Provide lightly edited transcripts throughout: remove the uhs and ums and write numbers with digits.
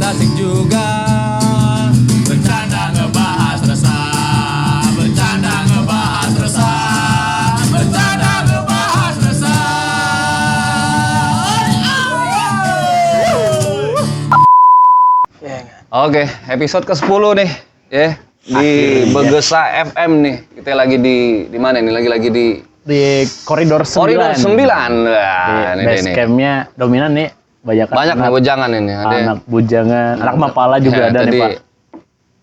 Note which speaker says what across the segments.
Speaker 1: asik juga. Bercanda ngebahas resah, bercanda ngebahas resah, bercanda ngebahas resah.
Speaker 2: Oke, episode ke-10 nih, ya. Di Begesa FM nih. Kita lagi di mana nih? Lagi di
Speaker 3: Koridor 9.
Speaker 2: Koridor 9.
Speaker 3: Nah,
Speaker 2: Ini
Speaker 3: base campnya dominan nih. Banyak
Speaker 2: nih bujangan ini.
Speaker 3: Anak bujangan, anak mapala juga ada nih, Pak.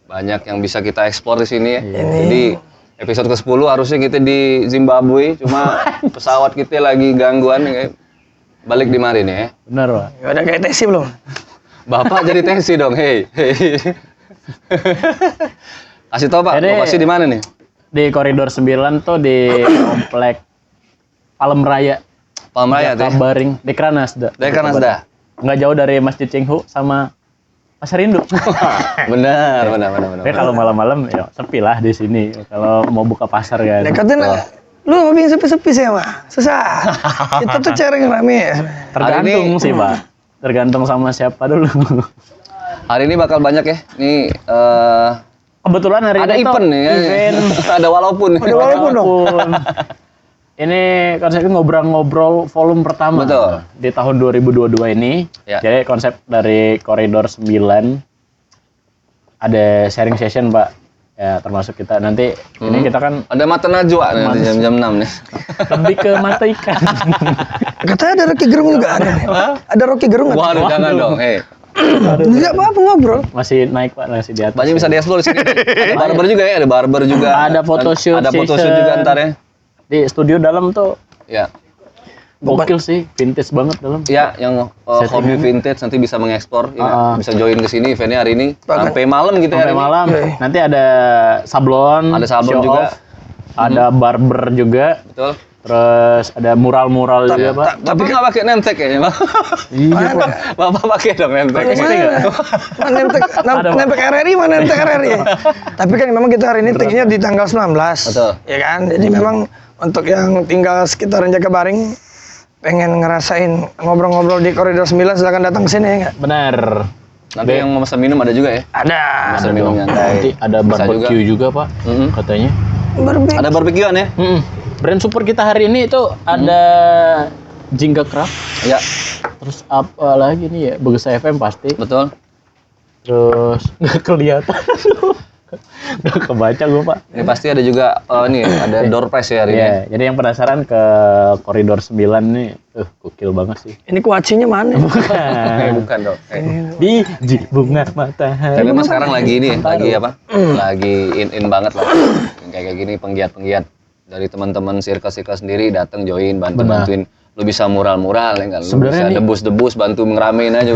Speaker 2: Banyak yang bisa kita eksplor di sini ya. Jadi episode ke-10 harusnya kita di Zimbabwe, cuma pesawat kita lagi gangguan nih. Balik di mari nih ya.
Speaker 3: Benar, Pak.
Speaker 4: Udah kayak tensi belum?
Speaker 2: Bapak jadi tensi dong, hei. Kasih tau Pak,
Speaker 3: Jadi,
Speaker 2: lokasi di mana nih?
Speaker 3: Di Koridor 9 tuh di komplek Palem Raya.
Speaker 2: Palem Raya tuh ya?
Speaker 3: Kabaring, Dekranasda.
Speaker 2: Dekranasda.
Speaker 3: Nggak jauh dari Masjid Cenghu sama Pasar Induk.
Speaker 2: benar.
Speaker 3: Tapi kalau malam-malam ya sepi lah di sini. Kalau mau buka pasar kan.
Speaker 4: Dekatin lu hobi sepi-sepi sih mah. Susah. Kita tuh cari yang rame.
Speaker 3: Tergantung sih, Pak. Tergantung sama siapa dulu.
Speaker 2: Hari ini bakal banyak ya. Nih
Speaker 3: Kebetulan hari
Speaker 2: ada
Speaker 3: ini
Speaker 2: event nih ya.
Speaker 3: Event.
Speaker 2: Ada walaupun.
Speaker 4: Ada walaupun dong.
Speaker 3: Ini konsepnya ngobrol-ngobrol volume pertama.
Speaker 2: Betul.
Speaker 3: Di tahun 2022 ini.
Speaker 2: Ya.
Speaker 3: Jadi konsep dari Koridor 9 ada sharing session, Pak. Ya, termasuk kita nanti ini kita kan
Speaker 2: Ada mata najwa nanti jam 6 nih.
Speaker 3: lebih ke mata ikan.
Speaker 4: Katanya ada Rocky Gerung juga ada nih. Ada Rocky Gerung nggak?
Speaker 2: Waduh, jangan dong. Hei.
Speaker 4: Tidak apa-apa ngobrol.
Speaker 3: Masih naik, Pak, masih di atas.
Speaker 2: Banyak bisa di-explore di sini. Ada barber juga ya, ada barber juga.
Speaker 3: Ada photoshoot
Speaker 2: Ada photoshoot
Speaker 3: session.
Speaker 2: juga ntar ya.
Speaker 3: Di studio dalam tuh
Speaker 2: Ya.
Speaker 3: gokil sih, vintage banget dalam.
Speaker 2: Ya, yang hobi vintage nanti bisa mengekspor, ya, bisa join ke sini eventnya hari ini sampai malam gitu ya.
Speaker 3: Sampai malam. Nanti ada sablon,
Speaker 2: Ada sablon
Speaker 3: show
Speaker 2: juga.
Speaker 3: off, ada barber juga,
Speaker 2: Betul.
Speaker 3: terus ada mural-mural juga, Pak.
Speaker 2: Tapi nggak pakai nemtek ya, Pak?
Speaker 3: Iya, Pak.
Speaker 2: Bapak pakai dong nemtek.
Speaker 4: Mana nempel RRI, mana nempel RRI. Tapi kan memang kita hari ini take-nya di tanggal 19.
Speaker 2: Betul.
Speaker 4: Ya kan? Jadi memang untuk yang tinggal sekitaran Jakabaring pengen ngerasain ngobrol-ngobrol di Koridor 9 silakan datang ke sini ya enggak?
Speaker 3: Benar.
Speaker 2: Nanti yang mau pesan minum ada juga ya?
Speaker 4: Ada.
Speaker 2: Pesan minum
Speaker 3: Nanti
Speaker 2: nyantai.
Speaker 3: ada
Speaker 2: Bisa
Speaker 3: barbecue juga, Pak. Katanya.
Speaker 4: Berbeda.
Speaker 2: Ada barbekyuan ya?
Speaker 3: Brand support kita hari ini itu ada Jingga Craft,
Speaker 2: Ya,
Speaker 3: terus apa lagi nih ya? Begesa FM pasti.
Speaker 2: betul.
Speaker 3: Terus nggak kelihatan. Udah kebaca gue, Pak.
Speaker 2: Ini pasti ada juga ada door prize ya hari ini.
Speaker 3: Iya, jadi yang penasaran ke Koridor 9 nih, gokil banget sih.
Speaker 4: Ini kuacinya mana?
Speaker 2: Bukan dong.
Speaker 3: Biji bunga matahari.
Speaker 2: Tapi memang sekarang lagi ini, lagi apa? Lagi in banget lah. Kayak gini penggiat-penggiat dari teman-teman circle sendiri datang join, bantuin. Lu bisa mural-mural ya kan? Lu
Speaker 3: Sebenarnya
Speaker 2: bisa
Speaker 3: nih-
Speaker 2: debus-debus, bantu ngeramein aja.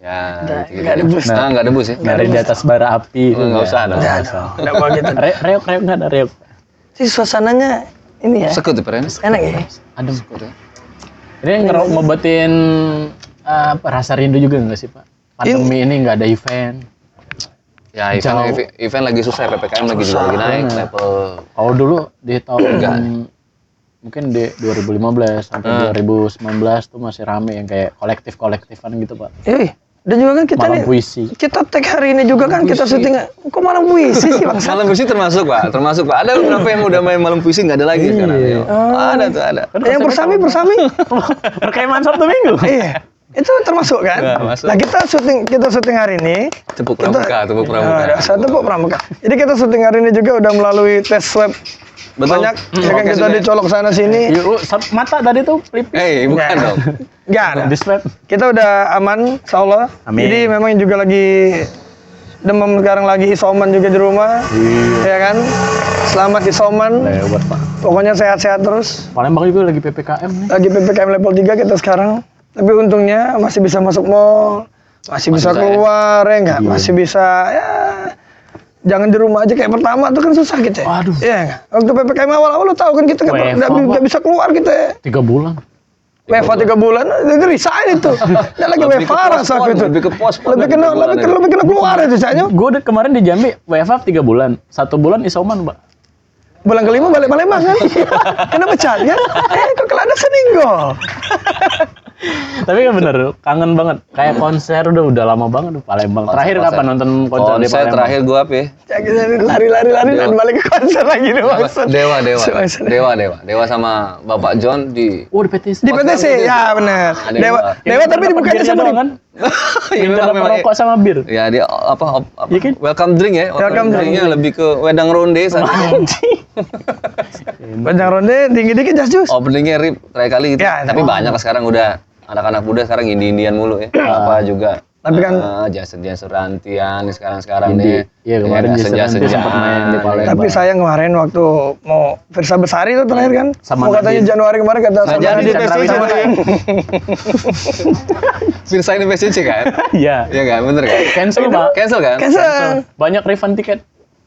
Speaker 2: Ya, gitu.
Speaker 4: Nggak debus.
Speaker 2: Nah, nggak debus ya?
Speaker 3: Dari di atas bara api.
Speaker 2: Nggak usah,
Speaker 3: Nggak usah.
Speaker 4: Udah gua gitu.
Speaker 3: Reok nggak ada reok.
Speaker 4: Sih suasananya ini ya.
Speaker 2: Sekut ya, Pren?
Speaker 4: Enak ya.
Speaker 3: Adem.
Speaker 2: Sekut ya.
Speaker 3: Ini ngobatin rasa rindu juga nggak sih, Pak? Pandemi ini nggak ada event.
Speaker 2: Ya,
Speaker 3: Jauh.
Speaker 2: event lagi susah, PPKM lagi juga lagi naik level.
Speaker 3: Kalau dulu di tahun mungkin di 2015 sampai 2019 tuh masih rame yang kayak kolektif-kolektifan gitu, Pak.
Speaker 4: Dan juga kan kita
Speaker 3: Malam
Speaker 4: nih,
Speaker 3: puisi.
Speaker 4: kita tag hari ini juga kan kita syuting. Kok malam puisi sih Bang?
Speaker 2: Malam puisi termasuk Pak. Ada beberapa yang udah main malam puisi nggak ada lagi sekarang. Ya. Ada tuh, ada.
Speaker 4: Yang bersami.
Speaker 3: Perkemahan Sabtu Minggu.
Speaker 4: Iya. Itu termasuk kan?
Speaker 2: Ya, masuk.
Speaker 4: Nah, kita syuting hari ini.
Speaker 2: Tepuk pramuka.
Speaker 4: Satu tepuk pramuka. Jadi kita syuting hari ini juga udah melalui tes swab.
Speaker 2: Betul.
Speaker 4: Banyak ya kan
Speaker 2: Oke,
Speaker 4: kita
Speaker 2: sudah.
Speaker 4: dicolok sana sini.
Speaker 3: Mata tadi tuh pelipis.
Speaker 2: Bukan dong.
Speaker 4: Enggak ada.
Speaker 3: Di swab.
Speaker 4: Kita udah aman, insyaallah.
Speaker 3: Amin.
Speaker 4: Jadi memang juga lagi demam sekarang lagi isoman juga di rumah. Ya kan? Selamat isoman.
Speaker 3: Lewat, Pak.
Speaker 4: Pokoknya sehat-sehat terus.
Speaker 3: Palembang juga lagi PPKM nih.
Speaker 4: Lagi PPKM level 3 kita sekarang. Tapi untungnya masih bisa masuk mall, masih bisa
Speaker 2: bisa,
Speaker 4: keluar ya enggak? Masih bisa ya jangan di rumah aja kayak pertama tuh kan susah gitu ya.
Speaker 3: Waduh.
Speaker 4: Iya enggak? Waktu PPKM awal-awal lu tahu kan kita
Speaker 3: WFH,
Speaker 4: nggak bisa keluar kita.
Speaker 3: 3 bulan.
Speaker 4: WFH 3 bulan, gerisain itu. Dia lagi
Speaker 2: Lebih ke
Speaker 4: WFH rasa
Speaker 2: pospon,
Speaker 4: itu.
Speaker 2: lebih ke pospon
Speaker 4: Lebih
Speaker 2: dari
Speaker 4: kena
Speaker 2: 3 bulan
Speaker 4: lebih kena keluar itu saya.
Speaker 3: Gue udah kemarin di Jambi WFH 3 bulan. 1 bulan isoman, Pak.
Speaker 4: Bulan kelima balik Palembang kan. Kena pecat kan? Kok kelada seninggo.
Speaker 3: Tapi kan bener, kangen banget. Kayak konser udah lama banget di Palembang. Terakhir kapan nonton konser di
Speaker 2: Konser
Speaker 3: Palembang?
Speaker 2: terakhir gua apa ya?
Speaker 4: lari dan balik ke konser lagi deh maksud.
Speaker 2: Dewa sama Bapak John di
Speaker 3: Oh, di PTC.
Speaker 4: Di PTC, ya benar. Dewa tapi dibukanya sama
Speaker 3: doang kan? Minta dapat rokok sama bir.
Speaker 2: Ya dia apa
Speaker 3: Iya kan?
Speaker 2: welcome drink ya.
Speaker 4: Welcome
Speaker 2: drinknya lebih ke wedang ronde sana.
Speaker 4: Panjang ronde, tinggi dikit jas jus.
Speaker 2: Openingnya rip terakhir kali gitu.
Speaker 4: Ya,
Speaker 2: Tapi banyak lah sekarang udah anak-anak muda sekarang Indian mulu ya. Apa juga.
Speaker 4: Tapi kan
Speaker 2: Jason Rantian sekarang
Speaker 3: Indi.
Speaker 2: nih.
Speaker 3: Iya, kemarin Jason Ranti sempat main di Palembang.
Speaker 4: tapi sayang kemarin waktu mau Firsa Besari itu terakhir kan.
Speaker 3: Sama
Speaker 4: mau katanya
Speaker 3: Nadine.
Speaker 4: Januari kemarin kata sama
Speaker 2: jadi
Speaker 4: Nadine.
Speaker 2: Firsa sama Firsa ini PSC kan?
Speaker 3: Iya.
Speaker 2: Iya kan, bener kan?
Speaker 3: Cancel, Pak.
Speaker 2: Cancel kan?
Speaker 4: Cancel.
Speaker 3: Banyak refund tiket.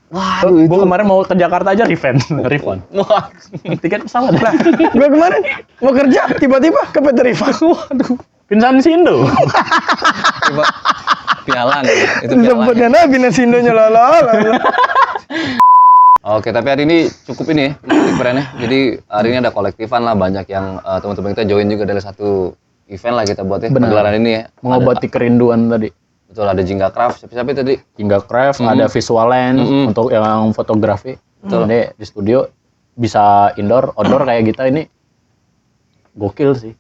Speaker 2: Waduh
Speaker 3: Gue kemarin mau ke Jakarta aja refund.
Speaker 2: Wah,
Speaker 3: Tiket pesawat.
Speaker 4: Lah, gue kemarin mau kerja tiba-tiba ke PT Riva.
Speaker 3: Waduh. Pinsan Sindo.
Speaker 2: coba pialan itu pialan.
Speaker 4: Disebutnya Nabi Nasindonya lala.
Speaker 2: Oke, tapi hari ini cukup ini ya, cukup keren ya. Jadi hari ini ada kolektifan lah, banyak yang teman-teman kita join juga dari satu event lah kita buat ya,
Speaker 3: Benar.
Speaker 2: pagelaran ini ya.
Speaker 3: Mengobati kerinduan tadi.
Speaker 2: Betul, ada Jingga Craft, siapa tadi?
Speaker 3: Hingga Craft, ada visual lens untuk yang fotografi. Jadi di studio bisa indoor, outdoor kayak kita ini gokil sih.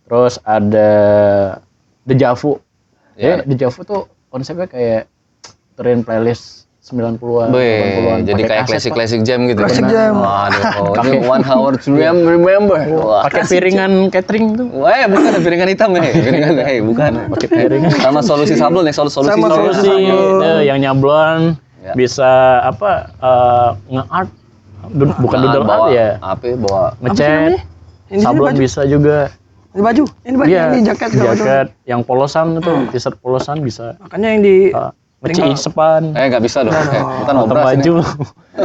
Speaker 3: Terus ada Deja Vu.
Speaker 2: Ya.
Speaker 3: Deja Vu tuh konsepnya kayak turin playlist 90-an,
Speaker 2: Weh,
Speaker 3: 80-an.
Speaker 2: jadi
Speaker 3: pakai
Speaker 2: kayak
Speaker 3: kaset, Pak.
Speaker 2: classic jam gitu.
Speaker 4: Classic
Speaker 2: ya?
Speaker 4: jam.
Speaker 2: Waduh, ini 1 hour to remember. Wah,
Speaker 3: Pakai piringan catering tuh.
Speaker 2: Wah, bukan piringan hitam ya, piringan bukan.
Speaker 3: Pakai piringan.
Speaker 2: Sama solusi sablon ya, solusi
Speaker 4: Sama
Speaker 2: sablon.
Speaker 3: Solusi yang nyablon
Speaker 2: Ya.
Speaker 3: bisa apa nge-art bukan doodle art ya.
Speaker 2: Apa ya, bawa
Speaker 3: Ngecat.
Speaker 4: Ini
Speaker 3: Sablon
Speaker 4: baju.
Speaker 3: bisa juga.
Speaker 4: Ini baju,
Speaker 3: Iya,
Speaker 4: ini jaket segala macam.
Speaker 3: jaket yang polosan itu, t-shirt polosan bisa.
Speaker 4: Makanya yang di
Speaker 3: Ngecisepan.
Speaker 2: nggak bisa dong. Bukan
Speaker 3: Potong
Speaker 2: obras ini.
Speaker 3: baju.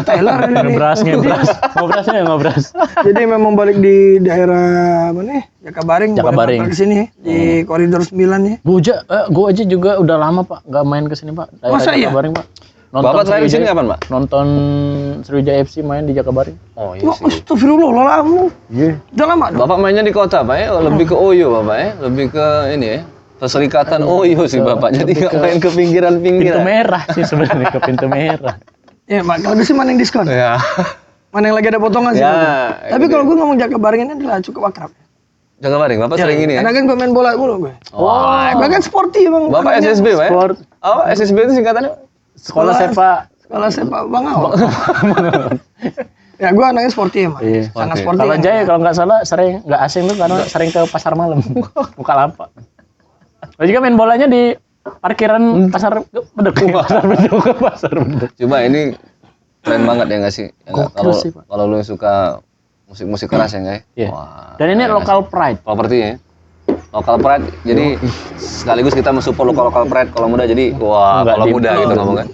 Speaker 4: Taylor ini.
Speaker 3: Ngebras. Ngobrasnya.
Speaker 4: Jadi memang balik di daerah mana? Jakabaring.
Speaker 3: Jakabaring.
Speaker 4: Ke sini di koridor 9 ya.
Speaker 3: Gue aja juga udah lama Pak nggak main ke sini Pak. Daerah
Speaker 4: Masa iya?
Speaker 3: Jakabaring Pak.
Speaker 2: Bapak terakhir di sini kapan, Pak?
Speaker 3: Nonton Sriwijaya FC main di Jakabaring.
Speaker 2: Oh iya
Speaker 4: Wah,
Speaker 2: sih.
Speaker 4: astagfirullah, lama.
Speaker 3: Iya.
Speaker 4: Udah lama dong.
Speaker 2: Bapak mainnya di kota, Pak ya? Lebih ke Oyo, Bapak ya? Lebih ke ini ya? Perserikatan Oyo sih Bapak. Jadi nggak main ke
Speaker 3: Pintu
Speaker 2: pinggiran-pinggiran.
Speaker 3: merah sih sebenarnya ke pintu merah.
Speaker 4: Ya, Mak, kalau sih mana yang diskon?
Speaker 2: Ya.
Speaker 4: Mana yang lagi ada potongan sih?
Speaker 2: Ya,
Speaker 4: Bapak? Tapi kalau gue ngomong Jakabaring ini adalah cukup akrab.
Speaker 2: Jakabaring, Bapak sering ini ya?
Speaker 4: Karena kan gue main bola mulu gue.
Speaker 2: Wah.
Speaker 4: Gue kan sporty emang.
Speaker 2: Bapak
Speaker 4: anaknya.
Speaker 2: SSB, Pak ya?
Speaker 3: Sport.
Speaker 2: Oh, SSB itu singkatannya?
Speaker 3: Sekolah sepak.
Speaker 4: Sekolah sepak Bangau. Ya, gue anaknya sporty emang.
Speaker 3: Iya.
Speaker 4: Sangat
Speaker 2: Oke.
Speaker 4: sporty.
Speaker 3: Kalau
Speaker 4: emang.
Speaker 3: Jaya kalau nggak salah sering nggak asing tuh karena sering ke pasar malam. Bukalapak. Lo juga main bolanya di parkiran pasar Beduk. Pasar Beduk.
Speaker 2: Coba ini keren banget ya nggak sih? Ya nggak?
Speaker 3: Gokil
Speaker 2: Kalau
Speaker 3: sih, Pak.
Speaker 2: kalau lu suka musik-musik keras ya nggak ya?
Speaker 3: Iya.
Speaker 2: Wah,
Speaker 3: Dan ini
Speaker 2: keren
Speaker 3: local pride.
Speaker 2: properti ya. Local pride, jadi sekaligus kita mensupport local pride kalau muda. Jadi wah,
Speaker 3: Nggak
Speaker 2: kalau
Speaker 3: di-
Speaker 2: muda gitu ngomong kan.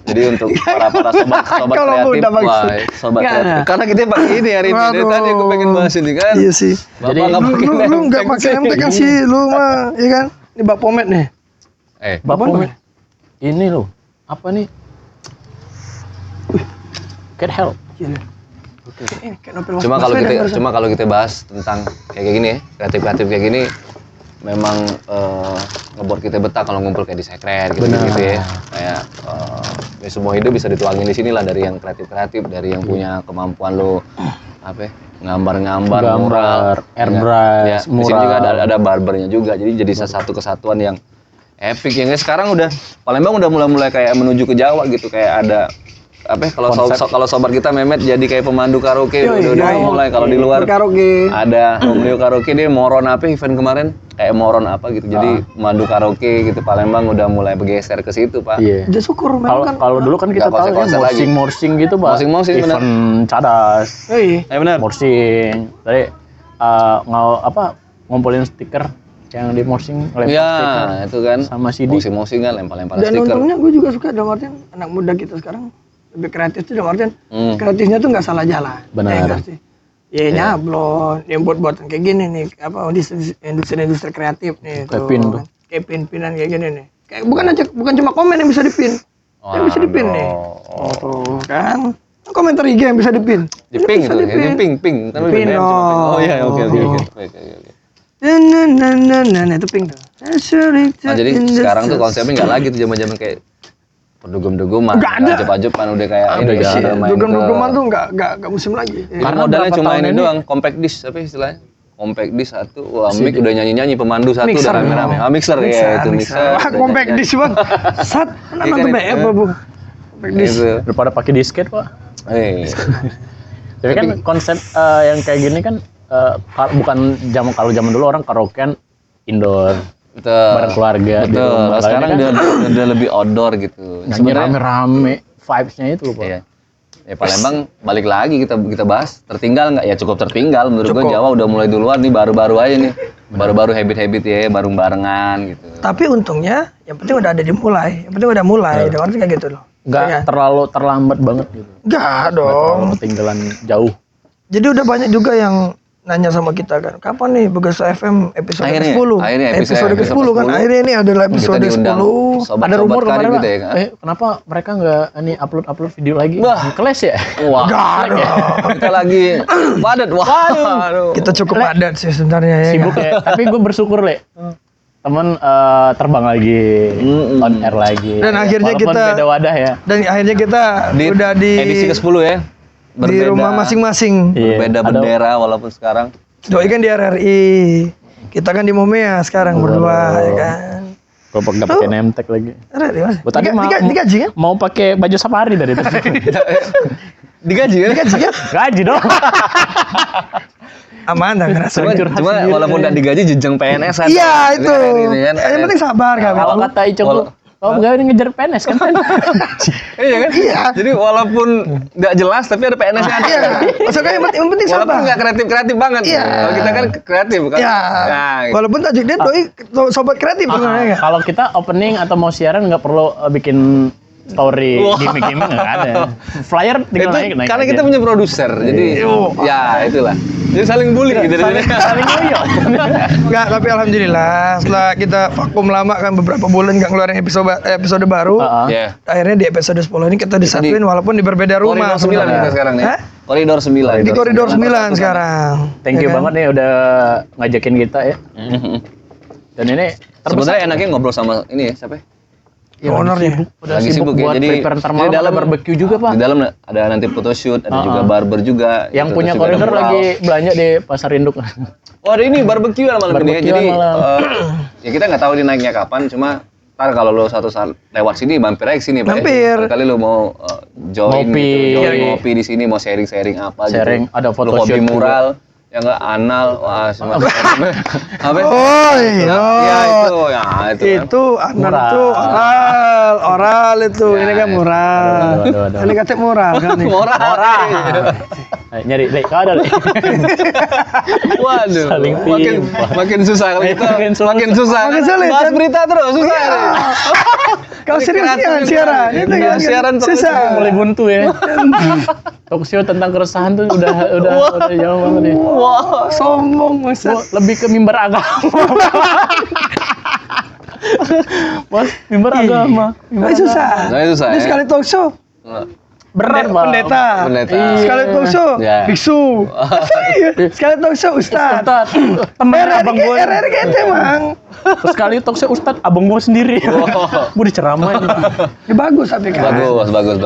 Speaker 2: Jadi untuk para sobat
Speaker 4: Kalau
Speaker 2: kreatif,
Speaker 4: muda maksud.
Speaker 2: wah, sobat
Speaker 4: Nggak
Speaker 2: kreatif.
Speaker 4: ada.
Speaker 2: Karena kita pakai ini hari ini. Dari
Speaker 4: Waduh.
Speaker 2: tadi aku pengen bahas ini kan.
Speaker 4: Iya sih.
Speaker 2: Bapak
Speaker 3: Jadi,
Speaker 2: nggak pakai
Speaker 4: Lu nggak
Speaker 2: nempel
Speaker 4: pakai
Speaker 2: sih.
Speaker 4: MTK kan sih, lu mah, iya kan? Ini bak pomet nih.
Speaker 3: Bapak
Speaker 4: Apaan?
Speaker 3: ini loh. Apa nih? Get help.
Speaker 4: Gila. Ini kayak novel
Speaker 2: Cuma
Speaker 4: Mas
Speaker 2: kalau
Speaker 4: Baswedan
Speaker 2: kita
Speaker 4: barusan.
Speaker 2: cuma kalau kita bahas tentang kayak gini ya, kreatif kayak gini memang ngebuat kita betah kalau ngumpul kayak di sekret gitu,
Speaker 3: Benar.
Speaker 2: gitu ya. Kayak ya semua hidup bisa dituangin di sini lah, dari yang kreatif, dari yang punya kemampuan lo apa ya, ngambar-ngambar, mural,
Speaker 3: airbrush,
Speaker 2: ya, di sini
Speaker 3: mural.
Speaker 2: juga ada barbernya juga. Jadi satu kesatuan yang epic yang sekarang udah Palembang udah mulai kayak menuju ke Jawa gitu, kayak ada apa ya, kalau sobat kita Mehmet jadi kayak pemandu karaoke udah mulai. Kalau di luar
Speaker 4: Karaoke.
Speaker 2: ada Romeo karaoke, dia moron apa event kemarin kayak moron apa gitu, jadi pemandu karaoke gitu. Palembang udah mulai bergeser ke situ Pak.
Speaker 3: Iya.
Speaker 4: Ya syukur
Speaker 3: Kalau
Speaker 4: memang kan.
Speaker 3: kalau dulu kan kita
Speaker 2: Nggak
Speaker 3: tahu ya
Speaker 2: konser-konser lagi.
Speaker 3: morsing gitu Pak.
Speaker 2: Morsing, benar.
Speaker 3: Event cadas.
Speaker 4: Iya.
Speaker 2: Benar.
Speaker 3: Morsing. Tadi ngumpulin stiker yang di morsing lempar
Speaker 2: Ya
Speaker 3: stiker
Speaker 2: itu kan
Speaker 3: sama CD.
Speaker 2: mosi kan lempar
Speaker 4: Dan
Speaker 2: stiker.
Speaker 4: untungnya gue juga suka dalam artian anak muda kita sekarang lebih kreatif tuh dalam artian kreatifnya tuh nggak salah jalan.
Speaker 3: Benar.
Speaker 4: Ya, nggak sih? Ya nyablon, yang buat-buatan kayak gini nih, apa industri kreatif nih.
Speaker 3: Kayak
Speaker 4: tuh,
Speaker 3: pin
Speaker 4: kan.
Speaker 3: tuh.
Speaker 4: Kayak pin-pinan kayak gini nih. Kayak bukan cuma komen yang bisa dipin. Yang bisa dipin nih. Oh, tuh kan. Komentar IG yang bisa dipin.
Speaker 2: Di ping
Speaker 4: Bisa
Speaker 2: itu, di ping. Kan
Speaker 4: Di ping,
Speaker 2: BBM cuma ping.
Speaker 4: oh.
Speaker 2: Oh iya, oke.
Speaker 4: Nah, itu pink tuh.
Speaker 2: Nah, jadi sekarang tuh konsepnya nggak lagi tuh zaman-zaman kayak pendugum-duguman,
Speaker 4: Nggak ada.
Speaker 2: ajab-ajaban udah kayak ini
Speaker 3: nggak
Speaker 2: udah
Speaker 3: ada.
Speaker 2: main
Speaker 4: Dugem-dugeman
Speaker 2: ke-
Speaker 4: tuh nggak musim lagi.
Speaker 2: Jadi
Speaker 3: Karena
Speaker 2: modalnya
Speaker 3: berapa
Speaker 2: cuma
Speaker 3: tahun
Speaker 2: ini
Speaker 3: ini-
Speaker 2: doang, compact disc apa istilahnya? Compact disc satu, wah mic udah nyanyi-nyanyi, pemandu satu
Speaker 4: Mixer.
Speaker 2: udah rame-rame. Ah, mixer ya itu mixer.
Speaker 4: Wah,
Speaker 2: udah
Speaker 4: compact
Speaker 2: nyanyi-nyanyi.
Speaker 4: disc bang. Sat,
Speaker 2: Iya
Speaker 4: nonton
Speaker 2: kan,
Speaker 4: BF
Speaker 2: itu.
Speaker 4: bu. Compact disc.
Speaker 2: Itu.
Speaker 3: Daripada pakai disket, Pak. Tapi kan konsep yang kayak gini kan bukan kalau zaman dulu orang karaokean indoor
Speaker 2: Betul.
Speaker 3: bareng keluarga di
Speaker 2: Betul.
Speaker 3: rumah.
Speaker 2: Kalau sekarang
Speaker 3: Lainnya
Speaker 2: udah lebih outdoor gitu.
Speaker 3: nyanyi
Speaker 2: Sebenarnya
Speaker 3: rame-rame, vibes-nya itu loh, Pak.
Speaker 2: iya. Ya Palembang balik lagi kita bahas. Tertinggal nggak? Ya cukup tertinggal. Menurut gua Jawa udah mulai duluan nih, baru-baru aja nih. Baru-baru habit-habit ya, bareng-barengan gitu.
Speaker 4: Tapi untungnya, yang penting udah ada dimulai. Yang penting udah mulai. Dengan kayak gitu loh.
Speaker 3: Nggak terlalu terlambat banget gitu.
Speaker 4: Enggak
Speaker 3: Nggak
Speaker 4: dong.
Speaker 3: terlalu ketinggalan jauh.
Speaker 4: Jadi udah banyak juga yang nanya sama kita kan, kapan nih Begaso FM episode
Speaker 2: Akhirnya,
Speaker 4: ke-10?
Speaker 2: akhirnya
Speaker 4: episode
Speaker 2: episode
Speaker 4: ke-10 kan.
Speaker 2: ke-10.
Speaker 4: Akhirnya ini adalah episode
Speaker 2: Kita diundang
Speaker 4: 10.
Speaker 2: sobat-sobat
Speaker 3: Ada rumor
Speaker 2: kali
Speaker 3: kemarin,
Speaker 2: gitu
Speaker 3: Pak.
Speaker 2: ya kan?
Speaker 3: Kenapa mereka nggak upload video lagi?
Speaker 2: Wah.
Speaker 3: Keles ya?
Speaker 2: Wah,
Speaker 4: Enggak dong.
Speaker 2: kita lagi padat. Waduh.
Speaker 4: Kita cukup padat sih sebenarnya ya.
Speaker 3: Sibuk
Speaker 4: kan?
Speaker 3: ya. Tapi gue bersyukur, Le. Temen terbang lagi, on air lagi.
Speaker 4: Dan akhirnya
Speaker 3: Walaupun
Speaker 4: kita-
Speaker 3: beda wadah ya.
Speaker 4: Dan akhirnya kita udah di
Speaker 2: edisi ke-10 ya.
Speaker 4: di rumah masing-masing.
Speaker 3: Iya,
Speaker 2: Berbeda
Speaker 3: ada-
Speaker 2: bendera walaupun sekarang.
Speaker 4: Doi kan di RRI. Kita kan di Momea sekarang berdua ya kan.
Speaker 3: Gue nggak pakai name tag lagi.
Speaker 4: RRI Mas.
Speaker 3: Gua tadi
Speaker 4: Digaji kan?
Speaker 3: mau pakai baju safari dari tadi.
Speaker 2: Digaji kan?
Speaker 4: Digaji kan?
Speaker 3: Gaji dong.
Speaker 4: Aman dah ngerasa.
Speaker 2: Cuma walaupun nggak digaji jenjang PNS kan.
Speaker 4: Iya itu.
Speaker 2: Ini kan.
Speaker 4: Yang penting sabar kan.
Speaker 3: Kalau kata Ico, kalau nggak ini ngejar PNS kan?
Speaker 2: Iya kan?
Speaker 4: Iya.
Speaker 2: Jadi walaupun nggak jelas tapi ada PNS-nya ada.
Speaker 4: Iya. Maksudnya yang penting
Speaker 2: Walaupun
Speaker 4: sabar.
Speaker 2: nggak kreatif banget.
Speaker 4: Iya.
Speaker 2: Kalau kita kan kreatif kan.
Speaker 4: Ya,
Speaker 2: Nah, gitu.
Speaker 4: walaupun tajuk dia doi sobat kreatif sebenarnya. kan?
Speaker 3: Kalau kita opening atau mau siaran nggak perlu bikin story gimmick-gimmick nggak ada. Flyer tinggal
Speaker 2: itu
Speaker 3: naik
Speaker 2: karena
Speaker 3: aja.
Speaker 2: kita punya produser. Jadi ya itulah. Jadi saling bully gitu.
Speaker 3: saling ngoyo.
Speaker 4: Enggak, tapi alhamdulillah setelah kita vakum lama kan beberapa bulan nggak ngeluarin episode baru.
Speaker 2: Ya.
Speaker 4: Akhirnya di episode 10 ini kita disatuin walaupun di berbeda rumah.
Speaker 2: Koridor 9 kita
Speaker 4: sebenarnya.
Speaker 2: sekarang nih.
Speaker 4: Hah?
Speaker 2: Koridor 9.
Speaker 4: Di koridor 9 sekarang.
Speaker 3: Thank you
Speaker 4: Ya kan?
Speaker 3: banget nih udah ngajakin kita ya. Dan ini
Speaker 2: Sebenarnya enaknya ngobrol sama ini ya, siapa ya?
Speaker 3: ya,
Speaker 4: Honornya.
Speaker 3: udah
Speaker 2: Lagi
Speaker 3: sibuk
Speaker 2: sibuk ya,
Speaker 3: buat
Speaker 2: jadi
Speaker 3: prepare ntar
Speaker 2: di
Speaker 3: malam
Speaker 2: dalam-
Speaker 3: ada barbecue juga, Pak.
Speaker 2: Di dalam ada nanti photoshoot, ada juga barber juga.
Speaker 3: Yang
Speaker 2: gitu.
Speaker 3: punya
Speaker 2: Terus juga ada
Speaker 3: koridor
Speaker 2: mural.
Speaker 3: lagi belanja di Pasar Induk.
Speaker 2: Oh ada ini barbecue malam ini ya.
Speaker 3: Barbecue
Speaker 2: Jadi
Speaker 3: malam.
Speaker 2: ya kita nggak tahu dia naiknya kapan, cuma ntar kalau lo suatu saat lewat sini mampir aja ke sini Pak.
Speaker 4: Mampir.
Speaker 2: Kali lo mau join
Speaker 3: Ngopi.
Speaker 2: gitu, join
Speaker 3: Iya.
Speaker 2: ngopi di sini mau sharing-sharing apa
Speaker 3: Sharing,
Speaker 2: gitu.
Speaker 3: ada
Speaker 2: Lo
Speaker 3: photoshoot
Speaker 2: hobi
Speaker 3: juga.
Speaker 2: mural, ya nggak anal, wah semua. Apa?
Speaker 4: Oh iya.
Speaker 2: Ya itu, ya itu. Kan.
Speaker 4: Itu anak
Speaker 3: Mural.
Speaker 4: itu oral itu. Ini kan mural.
Speaker 3: Aduh.
Speaker 4: Ini katanya mural kan nih.
Speaker 2: Moral.
Speaker 3: Nyari, Le, kau ada, Le.
Speaker 2: Waduh,
Speaker 3: Saling timpah.
Speaker 2: makin susah kalau kita
Speaker 3: Makin susah.
Speaker 2: makin susah.
Speaker 4: Makin sulit,
Speaker 2: Bahas
Speaker 4: kan?
Speaker 2: berita terus susah.
Speaker 4: Kalau serius siaran itu
Speaker 2: Iya,
Speaker 4: kan
Speaker 2: siaran terus.
Speaker 4: susah.
Speaker 3: Mulai buntu ya. Talk show tentang keresahan tuh udah jauh banget nih.
Speaker 2: Wah,
Speaker 4: Sombong masa.
Speaker 3: Wah, lebih ke mimbar agama. Mas, mimbar agama.
Speaker 4: Ini susah.
Speaker 2: Nah, itu susah,
Speaker 4: Ini
Speaker 2: ya.
Speaker 4: sekali talk show.
Speaker 3: Berat, Pak.
Speaker 4: Pendeta.
Speaker 2: Pendeta.
Speaker 4: Sekali talk show.
Speaker 2: Ya.
Speaker 4: Biksu. Sekali talk show ustad.
Speaker 3: Ustad, temen abang gue.
Speaker 4: RRI gitu emang.
Speaker 3: Terus kali talk show Ustad, abang gue sendiri. Gue diceramain.
Speaker 4: Ini bagus tapi kan.
Speaker 2: bagus.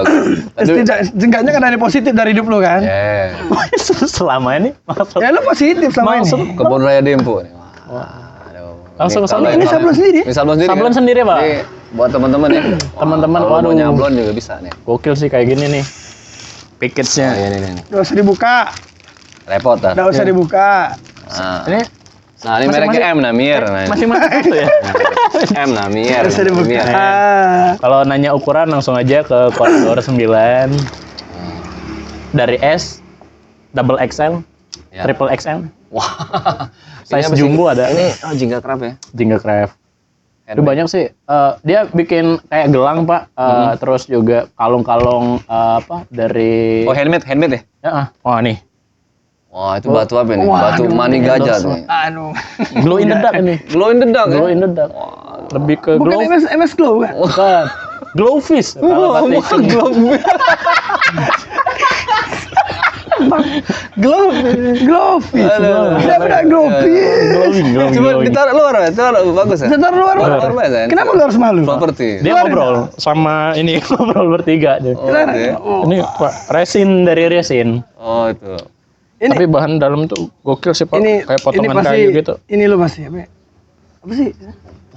Speaker 4: Seenggaknya kan ada positif dari hidup lu kan.
Speaker 2: Ya,
Speaker 3: Selama ini maksud
Speaker 4: Ya lu positif selama
Speaker 3: Maksud-
Speaker 4: ini.
Speaker 2: Kebun Raya Dempo. Aduh.
Speaker 3: Langsung ke sana.
Speaker 4: Ini sablon sendiri?
Speaker 2: Ini sablon sendiri.
Speaker 3: Sablon
Speaker 2: kan?
Speaker 3: sendiri, Pak.
Speaker 2: Jadi, buat teman-teman ya.
Speaker 3: Teman-teman,
Speaker 2: Kalau mau
Speaker 3: waduh.
Speaker 2: nyablon juga bisa nih.
Speaker 3: Gokil sih kayak gini nih.
Speaker 2: Nah,
Speaker 3: Package-nya.
Speaker 2: ini.
Speaker 4: Gak usah dibuka.
Speaker 2: Repot dah.
Speaker 4: Gak usah dibuka.
Speaker 2: Nah,
Speaker 3: Ini
Speaker 2: ini mereknya M Namir. Nah, ini.
Speaker 3: masing-masing satu ya.
Speaker 2: M Namir.
Speaker 4: Gak usah dibuka.
Speaker 2: Namir.
Speaker 3: Kalau nanya ukuran langsung aja ke koridor 9. Dari S, double XL,
Speaker 2: Ya.
Speaker 3: triple XL,
Speaker 2: Wah.
Speaker 3: size
Speaker 2: Ini apa sih?
Speaker 3: jumbo ada.
Speaker 2: Ini jingga kerap ya.
Speaker 3: Jingga Craft. Itu banyak sih. Dia bikin kayak gelang, Pak. Terus juga kalung-kalung apa dari
Speaker 2: Oh, handmade ya?
Speaker 3: ya. Oh, nih.
Speaker 2: Wah, itu batu apa nih? Batu mani gajah tuh.
Speaker 4: Anu.
Speaker 3: Glow in the dark ini.
Speaker 2: Glow in the dark ya?
Speaker 3: Glow in the dark. Lebih ke glow.
Speaker 4: Bukan MS Glow kan?
Speaker 3: Bukan. Glowfish kalau kata Icung.
Speaker 4: Glowfish. Daripada glowfish.
Speaker 2: Coba ditaruh luar, bagus ya.
Speaker 4: Ditaruh luar.
Speaker 2: Mas.
Speaker 4: Kenapa lu harus malu?
Speaker 2: Properti.
Speaker 3: Dia ngobrol sama ini ngobrol bertiga dia. Ini Pak, resin dari resin.
Speaker 2: Oh itu.
Speaker 3: Tapi bahan dalam tuh gokil sih Pak.
Speaker 4: Ini
Speaker 3: Kayak potongan
Speaker 4: pasti,
Speaker 3: kayu gitu.
Speaker 4: Ini lo pasti apa? Apa sih?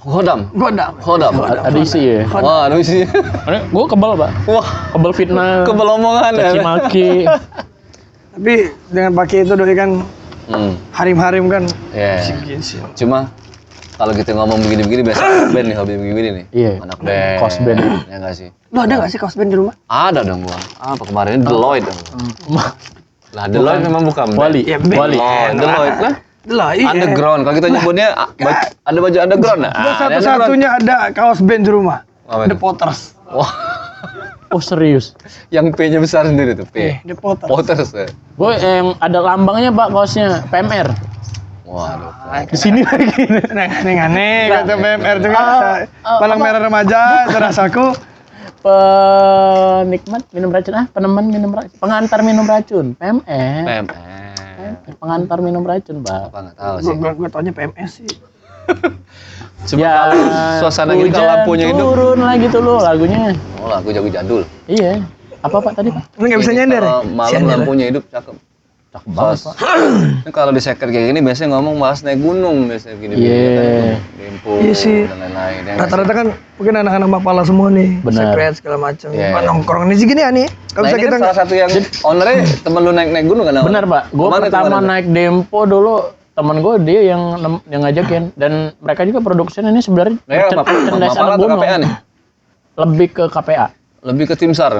Speaker 2: Hodam.
Speaker 4: Godam.
Speaker 3: Ada isi ya.
Speaker 2: Wah, aduh sih.
Speaker 3: Ini gue kebal Pak.
Speaker 2: Wah,
Speaker 3: Kebal fitnah.
Speaker 2: kebal omongan ya.
Speaker 3: Caci maki.
Speaker 4: Tapi dengan pakai itu doi kan harim-harim kan.
Speaker 2: Iya. Cuma kalau kita ngomong begini-begini biasa band nih, hobi begini nih.
Speaker 3: Iya.
Speaker 2: Anak band.
Speaker 3: Kaos band.
Speaker 2: Ya enggak sih?
Speaker 4: Lu ada nggak sih kaos band di rumah?
Speaker 2: Ada dong gua. Apa kemarin Deloitte. Lah Deloitte memang bukan band.
Speaker 3: Wali.
Speaker 4: Ya, band.
Speaker 3: Wali.
Speaker 2: Oh, Deloitte lah.
Speaker 4: Iya.
Speaker 2: Underground. Kalau kita nyebutnya ada baju underground.
Speaker 4: Gua satu-satunya ada kaos band di rumah.
Speaker 2: Apa
Speaker 4: The
Speaker 2: itu?
Speaker 4: Potters.
Speaker 2: Wah,
Speaker 3: Oh serius.
Speaker 2: yang P-nya besar sendiri tuh, P.
Speaker 4: The Potters.
Speaker 2: Potters ya.
Speaker 3: Gue yang ada lambangnya Pak kaosnya PMR.
Speaker 2: Waduh.
Speaker 3: Di sini lagi.
Speaker 4: Aneh kata PMR juga. Palang merah remaja, terasaku.
Speaker 3: Penikmat minum racun peneman minum racun, pengantar minum racun, PMR.
Speaker 2: PMR.
Speaker 3: Pengantar minum racun, Pak.
Speaker 2: Apa nggak tahu sih.
Speaker 4: Gue taunya PMS sih.
Speaker 2: Cuma kalau suasana gini kalau lampunya hidup.
Speaker 3: Turun lagi tuh lo lagunya.
Speaker 2: Oh, lagu jago jadul.
Speaker 3: Iya. Apa Pak tadi Pak?
Speaker 4: Lu nggak bisa nyender ya?
Speaker 2: Kalau malam lampunya hidup cakep.
Speaker 3: Cakep banget Pak.
Speaker 2: Ini kalau di secret kayak gini biasanya ngomong bahas naik gunung biasanya gini.
Speaker 3: Iya.
Speaker 2: Dempo
Speaker 4: Iya sih.
Speaker 2: dan lain-lain. Ya nggak
Speaker 4: Rata-rata kan mungkin anak-anak Mapala semua nih.
Speaker 3: Benar.
Speaker 4: Secret segala macam.
Speaker 2: Iya.
Speaker 4: Bukan nongkrong nih segini ya nih.
Speaker 2: sih?
Speaker 4: Kalau
Speaker 2: Nah,
Speaker 4: bisa
Speaker 2: ini
Speaker 4: kita
Speaker 2: kan salah satu yang ownernya temen lu naik gunung kan?
Speaker 3: Benar Pak. Gue
Speaker 2: Kemana
Speaker 3: pertama
Speaker 2: kemarin?
Speaker 3: naik Dempo dulu teman gue dia yang ngajakin dan mereka juga produksinya ini sebenarnya
Speaker 2: Nah,
Speaker 3: merchandise
Speaker 2: Mapala
Speaker 3: anak
Speaker 2: atau
Speaker 3: gunung.
Speaker 2: KPA nih?
Speaker 3: Lebih ke KPA.
Speaker 2: Lebih ke tim SAR.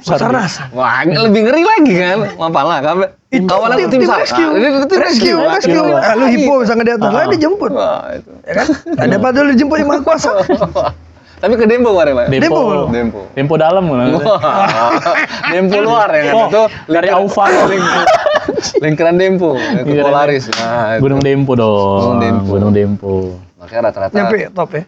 Speaker 4: Basarnas.
Speaker 2: Wah, ini lebih ngeri lagi kan? Mapala KPA. Kawalan tim SAR.
Speaker 4: rescue.
Speaker 2: Nah, ini tim
Speaker 4: Rescue.
Speaker 3: Pak.
Speaker 4: Lu hippo misalnya di atas, lah dijemput.
Speaker 2: Wah, itu.
Speaker 4: Ya kan? Ada apa dulu dijemput yang maha kuasa.
Speaker 2: Tapi ke Dempo kemarin, Pak.
Speaker 3: Dempo.
Speaker 2: Dempo.
Speaker 3: Dempo dalam kan.
Speaker 2: Dempo luar ya kan?
Speaker 3: Oh,
Speaker 2: Itu
Speaker 3: dari Aufa.
Speaker 2: lingkaran Dempo, ke
Speaker 3: Iya,
Speaker 2: Polaris. Nah, itu.
Speaker 3: Gunung Dempo dong.
Speaker 2: Gunung Dempo.
Speaker 3: Gunung Dempo.
Speaker 2: Makanya rata-rata
Speaker 4: Nyampe top ya.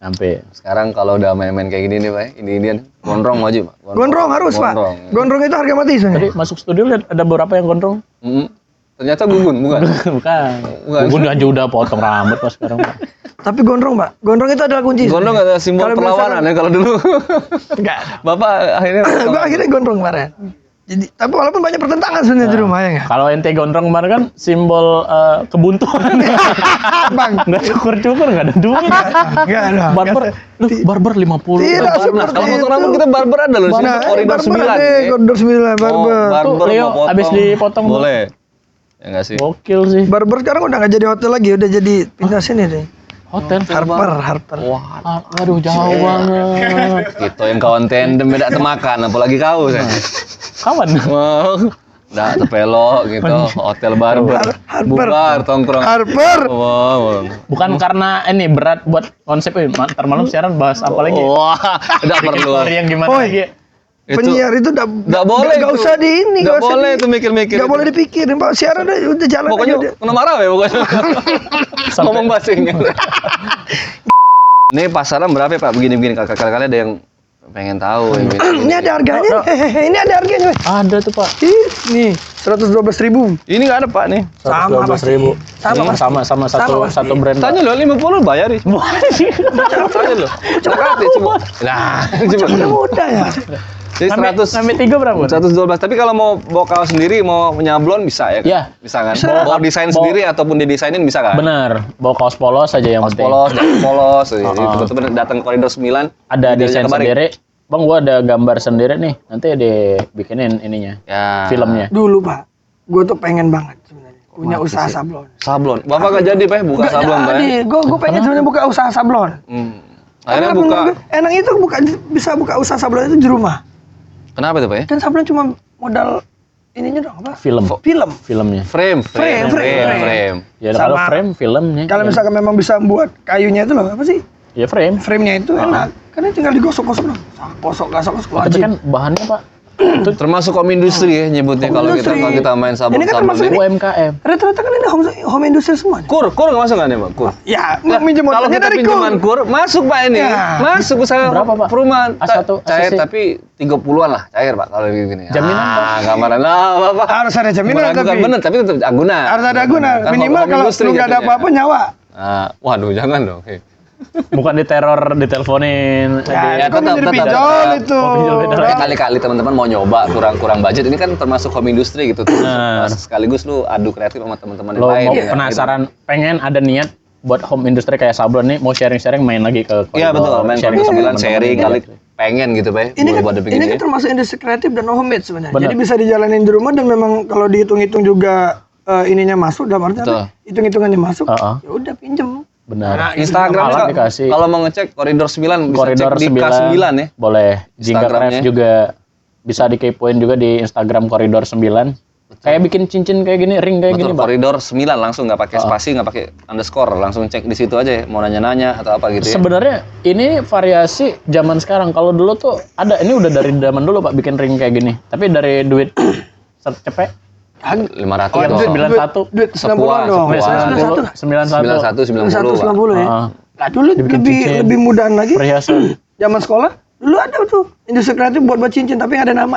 Speaker 3: Sampai
Speaker 2: sekarang kalau udah main-main kayak gini nih, Pak, ini gondrong wajib, Pak.
Speaker 4: Gondrong harus, Pak. Gondrong itu harga mati
Speaker 3: tadi
Speaker 4: sebenarnya.
Speaker 3: masuk studio lihat ada beberapa yang gondrong.
Speaker 2: Ternyata gugun, bukan?
Speaker 3: Bukan.
Speaker 2: Bukan.
Speaker 3: Gue aja udah potong rambut Pak sekarang Pak.
Speaker 4: Tapi gondrong, Pak. Gondrong itu adalah kunci.
Speaker 2: Gondrong ada simbol
Speaker 4: Kalau
Speaker 2: perlawanan ya kalau dulu.
Speaker 4: Enggak.
Speaker 2: Bapak akhirnya
Speaker 4: Gue akhirnya gondrong kemarin. Jadi, tapi walaupun banyak pertentangan sebenarnya di rumah ya nggak?
Speaker 3: Kalau ente gondrong kemarin kan simbol kebuntuan.
Speaker 4: Bang,
Speaker 3: Nggak cukur-cukur, nggak ada duit.
Speaker 4: nggak ada.
Speaker 3: Barber, lu barber 50.
Speaker 4: Tidak
Speaker 2: Barber.
Speaker 4: seperti
Speaker 2: Kalau
Speaker 4: itu.
Speaker 2: potong rambut kita barber ada loh, sini
Speaker 4: Nah,
Speaker 2: koridor
Speaker 4: barber
Speaker 2: 9.
Speaker 4: ada,
Speaker 2: nih.
Speaker 4: koridor 9, barber.
Speaker 2: Oh, barber
Speaker 3: Tuh, Leo,
Speaker 2: mau potong.
Speaker 3: abis dipotong, Bu.
Speaker 2: Boleh. Ya enggak sih?
Speaker 3: Gokil sih.
Speaker 4: Barber sekarang udah nggak jadi hotel lagi, udah jadi pindah sini deh.
Speaker 3: Hotel.
Speaker 4: Harper.
Speaker 2: Wah,
Speaker 3: Aduh jauh banget.
Speaker 2: kita yang kawan tandem beda temakan, apalagi kau saya.
Speaker 3: Kawan.
Speaker 2: Wow. Udah tepelok gitu, hotel barber. Bubar tongkrong.
Speaker 4: Harper.
Speaker 2: Wow.
Speaker 3: Bukan karena ini berat buat konsep ini. Ntar malam siaran bahas apa lagi?
Speaker 2: Wah, enggak perlu.
Speaker 3: Story yang gimana
Speaker 4: Oi.
Speaker 3: lagi?
Speaker 4: Penyiar itu
Speaker 2: Nggak boleh
Speaker 4: nggak
Speaker 2: itu.
Speaker 4: usah di ini,
Speaker 2: Nggak
Speaker 4: usah
Speaker 2: boleh
Speaker 4: di-
Speaker 2: itu mikir-mikir
Speaker 4: nggak
Speaker 2: itu.
Speaker 4: boleh dipikirin, Pak. Siaran udah jalan
Speaker 2: Pokoknya
Speaker 4: aja.
Speaker 2: kena marah ya pokoknya. Ngomong basing. Ini pasaran berapa ya, Pak? Begini-begini kakak-kakak ada yang pengen tahu.
Speaker 4: Ini ada harganya. Hehehe, ini ada harganya.
Speaker 3: Ada tuh Pak.
Speaker 4: Nih, 112.000.
Speaker 2: Ini nggak ada, Pak, nih.
Speaker 4: Sama,
Speaker 3: 112.000.
Speaker 4: Sama,
Speaker 3: Sama satu brand. Pak.
Speaker 2: Tanya lo 50 bayar nih. Tanya lo. Gratis coba. Nah, coba.
Speaker 4: Mudah ya.
Speaker 2: Jadi 100
Speaker 3: Sampai 3 berapa?
Speaker 2: 112. Tapi kalau mau bawa kaos sendiri, mau nyablon bisa ya kan?
Speaker 3: Iya.
Speaker 2: Bisa kan?
Speaker 4: Bisa.
Speaker 2: Bawa desain sendiri ataupun didesainin bisa kan?
Speaker 3: Bener. Bawa kaos polos aja yang
Speaker 2: Kaos
Speaker 3: penting.
Speaker 2: polos, jaket polos. Teman-teman datang koridor 9.
Speaker 3: Ada
Speaker 2: di
Speaker 3: desain
Speaker 2: Jakabaring.
Speaker 3: sendiri. Bang, gua ada gambar sendiri nih. Nanti dibikinin ininya.
Speaker 2: Ya.
Speaker 3: Filmnya.
Speaker 4: Dulu, Pak. Gue tuh pengen banget sebenarnya punya usaha sablon.
Speaker 2: Sablon. Bapak nggak jadi, Pak, buka
Speaker 4: Nggak
Speaker 2: sablon, Pak.
Speaker 4: jadi. Gue pengen sebenarnya buka usaha sablon.
Speaker 2: Akhirnya
Speaker 4: Karena
Speaker 2: buka.
Speaker 4: menurut gue, enak itu bisa buka usaha sablon itu di rumah.
Speaker 2: Kenapa tuh, Pak ya?
Speaker 4: Kan sablon cuma modal ininya dong apa?
Speaker 3: Film. Filmnya.
Speaker 2: Frame.
Speaker 3: Ya kalau
Speaker 4: Sama-
Speaker 3: frame filmnya.
Speaker 4: Kalau misalkan memang bisa buat kayunya itu loh, apa sih?
Speaker 3: Ya frame.
Speaker 4: Frame-nya itu enak. Karena tinggal digosok-gosok dong. Gosok,
Speaker 3: Tapi
Speaker 4: wajib.
Speaker 3: kan bahannya Pak
Speaker 2: Termasuk home industry ya nyebutnya kalau kita main
Speaker 4: Ini kan
Speaker 2: sabun-sabun
Speaker 4: termasuk
Speaker 2: ini.
Speaker 3: UMKM.
Speaker 4: Rata-rata kan ini home industry semua.
Speaker 2: Kur nggak masuk nggak nih Pak? Kur.
Speaker 4: Ya,
Speaker 2: Nah,
Speaker 4: minjem
Speaker 2: kalau
Speaker 4: motornya
Speaker 2: kita
Speaker 4: dari
Speaker 2: pinjaman
Speaker 4: kur.
Speaker 2: masuk Pak ini.
Speaker 4: Ya.
Speaker 2: Masuk usaha
Speaker 3: Berapa, Pak?
Speaker 2: perumahan.
Speaker 3: A1,
Speaker 2: Cair
Speaker 3: ACC.
Speaker 2: tapi 30-an lah cair Pak kalau begini.
Speaker 3: Jaminan, Pak?
Speaker 2: Gambaran lah Pak.
Speaker 4: Harus ada jaminan
Speaker 2: Meragukan
Speaker 4: tapi.
Speaker 2: bener tapi tetap agunan.
Speaker 4: Harus ada guna.
Speaker 2: Kan
Speaker 4: Minimal
Speaker 2: home
Speaker 4: kalau
Speaker 2: industry
Speaker 4: lu nggak ada
Speaker 2: jatuhnya.
Speaker 4: apa-apa nyawa.
Speaker 2: Nah, waduh jangan dong.
Speaker 3: Bukan diteror, diteleponin.
Speaker 4: Ya, itu kan menjadi pinjol itu.
Speaker 3: Oh, pinjol beda.
Speaker 2: Tapi kali-kali teman-teman mau nyoba kurang budget ini kan termasuk home industry gitu tuh.
Speaker 3: Benar.
Speaker 2: Sekaligus lu adu kreatif sama teman-teman yang
Speaker 3: Lo
Speaker 2: lain.
Speaker 3: mau
Speaker 2: ya,
Speaker 3: penasaran, pengen ada niat buat home industry kayak sablon nih, mau sharing-sharing main lagi ke
Speaker 2: Gitu. Iya betul, main
Speaker 3: sharing
Speaker 2: koridor 9
Speaker 3: teman-teman
Speaker 2: sharing
Speaker 3: yang
Speaker 2: kali
Speaker 3: gitu.
Speaker 2: pengen gitu Pak.
Speaker 4: Ini
Speaker 2: bikin
Speaker 4: kan termasuk industri kreatif dan homemade sebenarnya.
Speaker 3: Benar.
Speaker 4: Jadi bisa dijalanin di rumah dan memang kalau dihitung-hitung juga ininya masuk dalam arti
Speaker 2: Betul.
Speaker 4: hitung-hitungannya masuk.
Speaker 3: Heeh.
Speaker 4: Ya udah pinjem.
Speaker 3: Benar.
Speaker 2: Nah, Instagram
Speaker 3: Alat dikasih.
Speaker 2: kalau mau ngecek koridor 9 bisa
Speaker 3: Koridor
Speaker 2: cek di
Speaker 3: 9,
Speaker 2: K9 ya.
Speaker 3: boleh. Jingga
Speaker 2: Instagramnya.
Speaker 3: Craft juga bisa dikepoin juga di Instagram Koridor 9. Kayak bikin cincin kayak gini, ring kayak
Speaker 2: Betul,
Speaker 3: gini, Pak.
Speaker 2: koridor 9 langsung nggak pakai spasi, nggak pakai underscore, langsung cek di situ aja ya. Mau nanya-nanya atau apa gitu ya.
Speaker 3: Sebenarnya ini variasi zaman sekarang. Kalau dulu tuh ada, ini udah dari zaman dulu Pak bikin ring kayak gini. Tapi dari duit cepet
Speaker 2: 500
Speaker 4: Oh,
Speaker 2: dong.
Speaker 4: duit 90
Speaker 2: Sepuan,
Speaker 4: dong.
Speaker 2: sepuan.
Speaker 3: 91.
Speaker 2: 91 90 Pak.
Speaker 4: 190 ya.
Speaker 3: Heeh.
Speaker 4: Nah dulu lebih mudahan lagi.
Speaker 3: Perhiasan.
Speaker 4: Zaman sekolah dulu ada tuh industri kreatif buat cincin tapi nggak ada nama.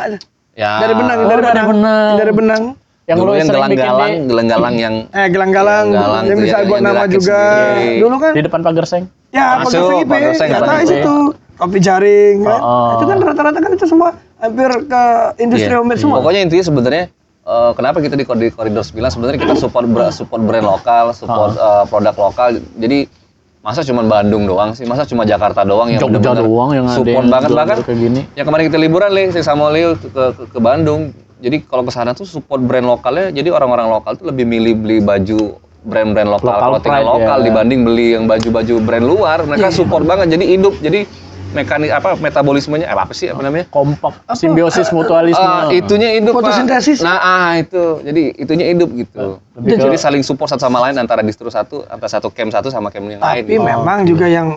Speaker 2: Ya.
Speaker 4: Dari benang,
Speaker 3: Oh, dari benang. Yang
Speaker 2: Dulu
Speaker 3: lo
Speaker 2: yang
Speaker 3: sering bikin
Speaker 2: gelang-galang, gelang-galang yang
Speaker 4: Gelang-galang
Speaker 2: Gelang-galang
Speaker 4: yang
Speaker 2: tuh
Speaker 4: bisa
Speaker 2: yang
Speaker 4: buat nama
Speaker 2: dirakit
Speaker 4: juga.
Speaker 2: sendiri.
Speaker 4: Dulu kan
Speaker 3: di depan pagar seng.
Speaker 4: ya
Speaker 2: Masuk,
Speaker 4: pakai IP,
Speaker 2: pagar seng,
Speaker 4: ya
Speaker 2: pagar
Speaker 4: tahu
Speaker 2: seng.
Speaker 4: itu kopi jaring kan.
Speaker 3: Oh.
Speaker 4: Itu kan rata-rata kan itu semua hampir ke industri
Speaker 2: Iya.
Speaker 4: homemade semua.
Speaker 2: Pokoknya intinya sebenarnya kenapa kita di koridor 9 sebenarnya kita support brand lokal, support produk lokal. Jadi masa cuma Bandung doang sih? Masa cuma Jakarta doang yang
Speaker 3: Jogja
Speaker 2: benar-benar
Speaker 3: doang yang ada
Speaker 2: support
Speaker 3: yang
Speaker 2: banget
Speaker 3: jual
Speaker 2: bahkan
Speaker 3: kayak gini.
Speaker 2: ya kemarin kita liburan saya sama Leo ke Bandung. Jadi kalau ke sana tuh support brand lokalnya. Jadi orang-orang lokal tuh lebih milih beli baju brand-brand lokal,
Speaker 3: Local
Speaker 2: clothing
Speaker 3: pride,
Speaker 2: lokal
Speaker 3: ya.
Speaker 2: dibanding beli yang baju-baju brand luar. Mereka support banget. Jadi hidup. Jadi mekanik metabolismenya apa sih namanya?
Speaker 3: Kompak, simbiosis mutualisme.
Speaker 2: Itunya hidup Pak.
Speaker 4: Fotosintesis.
Speaker 2: Nah, itu. Jadi itunya hidup gitu.
Speaker 3: Lebih ke-
Speaker 2: Jadi saling support satu sama lain antara distro satu, antara satu camp satu sama camp yang lain.
Speaker 4: Tapi memang juga yang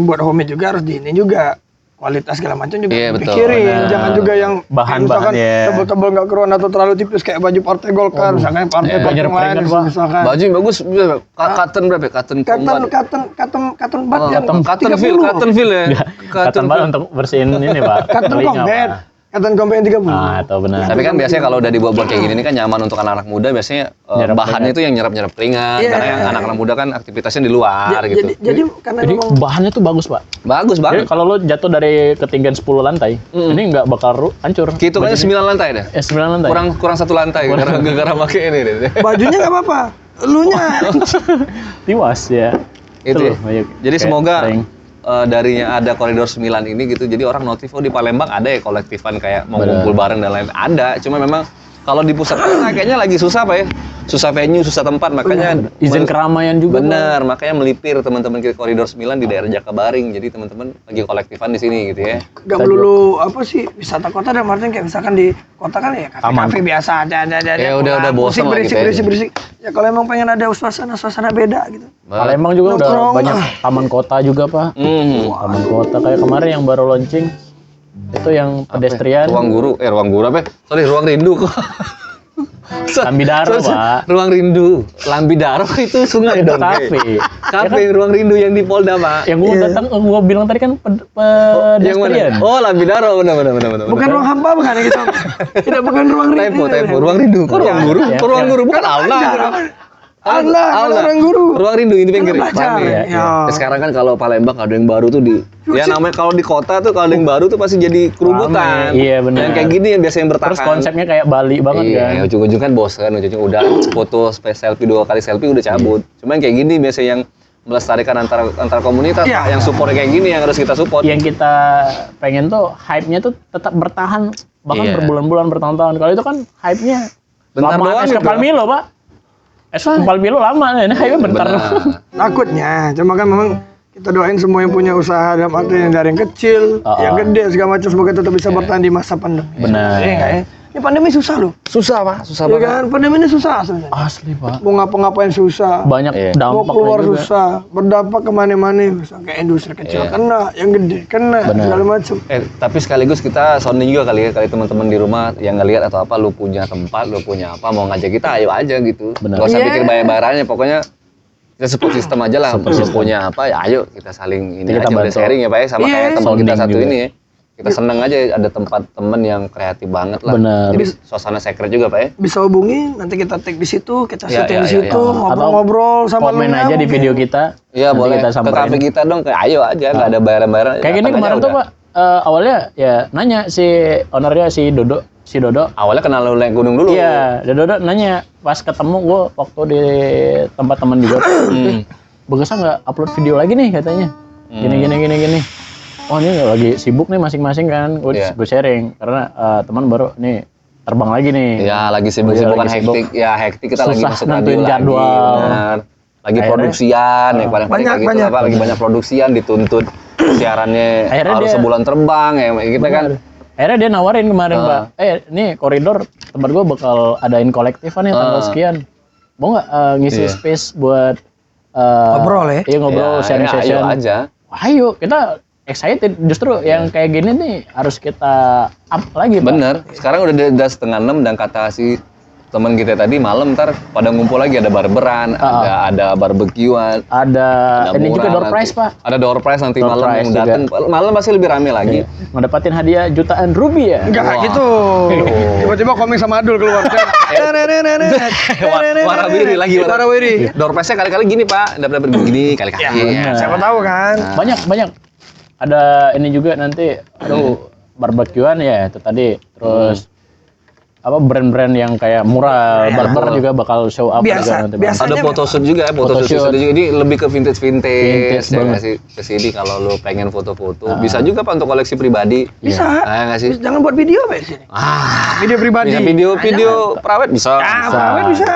Speaker 4: buat homemade juga harus di ini juga kualitas segala macam juga
Speaker 2: Iya, betul.
Speaker 4: dipikirin.
Speaker 3: Benar.
Speaker 4: Jangan juga yang
Speaker 3: Bahan-bahan,
Speaker 4: misalkan
Speaker 3: ya.
Speaker 4: tebel-tebel nggak keruan atau terlalu tipis kayak baju Partai Golkar misalkan Partai
Speaker 2: Iya.
Speaker 4: Golkar yang lain
Speaker 3: Nyerep keringat, Pak.
Speaker 4: misalkan.
Speaker 2: Baju yang bagus, cotton berapa ya? Cotton combat.
Speaker 4: Cotton bud yang
Speaker 2: Cotton feel ya.
Speaker 3: Kata Mbak untuk bersihin ini Pak.
Speaker 4: Cotton
Speaker 3: telinga,
Speaker 4: combat.
Speaker 3: Pak.
Speaker 4: Cotton combat yang 30.
Speaker 3: Ah, itu benar.
Speaker 2: Tapi kan biasanya kalau udah dibuat-buat kayak gini ini kan nyaman untuk anak-anak muda biasanya
Speaker 3: Nyerap
Speaker 2: bahannya itu yang nyerap-nyerap keringat
Speaker 4: Iya.
Speaker 2: karena yang anak-anak muda kan aktivitasnya di luar gitu.
Speaker 4: Jadi karena
Speaker 3: Jadi
Speaker 4: memang
Speaker 3: bahannya tuh bagus Pak.
Speaker 2: Bagus
Speaker 3: Jadi
Speaker 2: banget.
Speaker 3: kalau lo jatuh dari ketinggian 10 lantai, ini nggak bakal hancur.
Speaker 2: Gitu kan 9 lantai dah.
Speaker 3: 9 lantai.
Speaker 2: Kurang 1 lantai gara-gara pakai ini deh.
Speaker 4: bajunya nggak apa-apa. Elunya
Speaker 3: Tiwas ya.
Speaker 2: Itu ya.
Speaker 3: loh, banyak
Speaker 2: Jadi
Speaker 3: kayak
Speaker 2: semoga
Speaker 3: ring.
Speaker 2: darinya ada koridor 9 ini gitu, jadi orang notif oh di Palembang ada ya kolektifan kayak mau
Speaker 3: Bener.
Speaker 2: ngumpul bareng dan lain ada. Cuma memang kalau di pusat kota kayaknya lagi susah Pak ya, susah venue, susah tempat, makanya
Speaker 3: Izin keramaian juga.
Speaker 2: bener, makanya melipir teman-teman kita koridor 9 di daerah Jakabaring. Jadi teman-teman lagi kolektifan di sini gitu ya.
Speaker 4: nggak melulu apa sih wisata kota dan artinya kayak misalkan di kota kan ya
Speaker 3: Taman.
Speaker 4: kafe biasa ada
Speaker 2: Ya udah bosen lah
Speaker 4: berisik,
Speaker 2: gitu ya.
Speaker 4: berisik. Ya kalau emang pengen ada suasana beda gitu.
Speaker 3: Palembang juga udah
Speaker 4: Nongkrong.
Speaker 3: banyak taman kota juga Pak. Taman kota kayak kemarin yang baru launching itu yang pedestrian.
Speaker 2: Ruang guru apa? Sorry, ruang rindu kok.
Speaker 3: Lambidaro, Pak.
Speaker 2: Ruang rindu. Lambidaro itu sungai
Speaker 3: Itu
Speaker 2: dong.
Speaker 3: kafe.
Speaker 2: Kafe ruang rindu yang di Polda, Pak.
Speaker 3: Yang gua datang, gua bilang tadi kan
Speaker 2: Yang
Speaker 3: pedestrian.
Speaker 2: mana? Oh, Lambidaro, benar.
Speaker 4: Bukan ruang hampa bukan gitu. Tidak bukan ruang rindu.
Speaker 2: Typo, ruang rindu. Kok ruang guru?
Speaker 3: Ya,
Speaker 2: Kok ruang
Speaker 3: ya.
Speaker 2: guru? Bukan aula.
Speaker 4: Allah, ruang guru.
Speaker 2: Ruang rindu ini pinggir.
Speaker 4: Belajar.
Speaker 2: Paham ya?
Speaker 4: Ya.
Speaker 2: Sekarang kan kalau Palembang ada yang baru tuh ya namanya kalau di kota tuh kalau ada yang baru tuh pasti jadi kerubutan.
Speaker 3: Ramai. Iya, benar.
Speaker 2: Yang kayak gini yang biasanya yang bertahan.
Speaker 3: Terus konsepnya kayak Bali banget
Speaker 2: Iya,
Speaker 3: kan.
Speaker 2: ujung-ujung kan bosan, ujung-ujung udah foto selfie 2 kali selfie udah cabut. Cuman kayak gini biasanya yang melestarikan antar komunitas,
Speaker 4: Iya.
Speaker 2: Pak, yang support kayak gini yang harus kita support.
Speaker 3: Yang kita pengen tuh hype-nya tuh tetap bertahan bahkan
Speaker 2: Iya.
Speaker 3: berbulan-bulan bertahun-tahun. Kalau itu kan hype-nya
Speaker 2: Bentar
Speaker 3: lama
Speaker 2: doang
Speaker 3: es
Speaker 2: gitu.
Speaker 3: kepal Milo, Pak. Es kepal Milo lama, ini hype-nya bentar.
Speaker 2: Benar.
Speaker 4: Takutnya, cuma kan memang kita doain semua yang punya usaha dalam arti yang dari yang kecil,
Speaker 3: Oh.
Speaker 4: yang gede segala macam semoga tetap bisa bertahan di masa pandemi.
Speaker 3: Benar.
Speaker 4: Iya nggak ya? Ini pandemi susah loh.
Speaker 2: Susah Pak, susah
Speaker 4: Ya
Speaker 2: banget.
Speaker 4: kan, pandemi ini susah sebenarnya.
Speaker 3: Asli Pak.
Speaker 4: Mau ngapa-ngapain susah.
Speaker 3: Banyak
Speaker 2: Iya.
Speaker 4: Mau
Speaker 3: dampaknya
Speaker 4: keluar
Speaker 3: juga.
Speaker 4: susah, berdampak kemana-mana susah. Kayak industri kecil
Speaker 2: Iya.
Speaker 4: kena, yang gede kena,
Speaker 3: Benar.
Speaker 4: segala macam.
Speaker 2: Tapi sekaligus kita sounding juga kali ya, kali teman-teman di rumah yang ngelihat atau apa, lu punya tempat, lu punya apa, mau ngajak kita, ayo aja gitu.
Speaker 3: Benar.
Speaker 2: Gak usah
Speaker 4: Iya.
Speaker 2: pikir bayar-bayarannya, pokoknya kita support system aja lah. Lu punya apa, ya ayo kita saling ini
Speaker 3: Kita
Speaker 2: aja udah
Speaker 3: bantu.
Speaker 2: sharing ya Pak ya, sama
Speaker 4: Iya.
Speaker 2: kayak teman kita
Speaker 3: Sounding
Speaker 2: satu
Speaker 3: juga.
Speaker 2: ini ya. Kita seneng aja ada tempat temen yang kreatif banget lah.
Speaker 3: Benar.
Speaker 2: Jadi suasana secret juga Pak ya.
Speaker 4: Bisa hubungi, nanti kita take di situ, kita
Speaker 2: Iya,
Speaker 4: syuting
Speaker 2: iya,
Speaker 4: di
Speaker 2: iya,
Speaker 4: situ,
Speaker 2: iya.
Speaker 4: ngobrol-ngobrol sama
Speaker 3: Komen
Speaker 4: lu
Speaker 3: aja di
Speaker 4: mungkin.
Speaker 3: video kita.
Speaker 2: Iya
Speaker 3: Nanti
Speaker 2: boleh
Speaker 3: kita
Speaker 2: ke
Speaker 3: samperin.
Speaker 2: kafe kita dong, kayak ayo aja, nggak ada bayaran-bayaran.
Speaker 3: Kayak gini
Speaker 2: datang aja
Speaker 3: kemarin tuh
Speaker 2: udah.
Speaker 3: Pak, awalnya ya nanya si ownernya si Dodo.
Speaker 2: Awalnya kenal lu naik gunung dulu.
Speaker 3: Iya, Dodo nanya pas ketemu gue waktu di tempat teman juga. Bagusnya nggak upload video lagi nih katanya. Gini. Oh ini lagi sibuk nih masing-masing kan.
Speaker 2: Iya.
Speaker 3: Gue sharing karena teman baru nih terbang lagi nih.
Speaker 2: Iya, lagi
Speaker 3: Iya,
Speaker 2: sibuk-sibuk kan
Speaker 3: lagi sibuk.
Speaker 2: hektik. Ya hektik kita lagi
Speaker 3: Susah
Speaker 2: masuk
Speaker 3: nentuin
Speaker 2: radio lagi.
Speaker 3: jadwal.
Speaker 2: Benar. Lagi
Speaker 3: Akhirnya-
Speaker 2: produksian, yang paling
Speaker 4: Banyak,
Speaker 2: kayak gitu
Speaker 4: banyak.
Speaker 2: apa, lagi banyak produksian dituntut siarannya
Speaker 3: Akhirnya
Speaker 2: harus
Speaker 3: dia-
Speaker 2: sebulan terbang ya kita kan.
Speaker 3: Akhirnya dia nawarin kemarin Pak, ini koridor tempat gue bakal adain kolektifan nih tanggal sekian. Mau nggak ngisi
Speaker 2: Iya.
Speaker 3: space buat
Speaker 4: Ngobrol ya?
Speaker 3: Iya ngobrol,
Speaker 2: Ya,
Speaker 3: sharing
Speaker 2: ya,
Speaker 3: session.
Speaker 2: ayo aja.
Speaker 3: Ayo kita excited. Justru yang kayak gini nih harus kita up lagi Pak.
Speaker 2: Bener. Sekarang udah 5:30 dan kata si teman kita tadi malam ntar pada ngumpul lagi, ada barberan, ada barbekyuan.
Speaker 3: Ada
Speaker 2: Ada
Speaker 3: ini juga
Speaker 2: murah
Speaker 3: door
Speaker 2: nanti.
Speaker 3: prize Pak.
Speaker 2: Ada door prize nanti
Speaker 3: Door
Speaker 2: malam
Speaker 3: prize
Speaker 2: yang
Speaker 3: juga.
Speaker 2: datang. Malam pasti lebih rame lagi.
Speaker 3: Ngedapatin hadiah jutaan rupiah.
Speaker 4: Enggak kayak gitu. Tiba-tiba komik sama Adul keluar.
Speaker 2: Warawiri lagi.
Speaker 4: Warawiri.
Speaker 2: Door prize-nya kali-kali gini Pak, dapat begini kali-kali.
Speaker 3: bener.
Speaker 4: Siapa tahu kan.
Speaker 3: Banyak. Ada ini juga nanti barbekyuan ya itu tadi. Terus apa brand-brand yang kayak murah, barber juga bakal show up
Speaker 4: Biasa,
Speaker 3: juga nanti. Bang.
Speaker 4: biasa.
Speaker 2: Ada
Speaker 4: Biasanya
Speaker 2: photoshoot juga ya, photoshoot
Speaker 3: Photoshoot.
Speaker 2: juga. Ini lebih ke vintage
Speaker 3: Vintage
Speaker 2: ya
Speaker 3: banget.
Speaker 2: nggak sih? Ke sini kalau lu pengen foto-foto, bisa juga Pak untuk koleksi pribadi.
Speaker 4: Bisa.
Speaker 2: Nggak sih?
Speaker 4: Jangan buat video Pak di sini. Video pribadi.
Speaker 2: Bisa video prawet bisa.
Speaker 4: Apa bisa?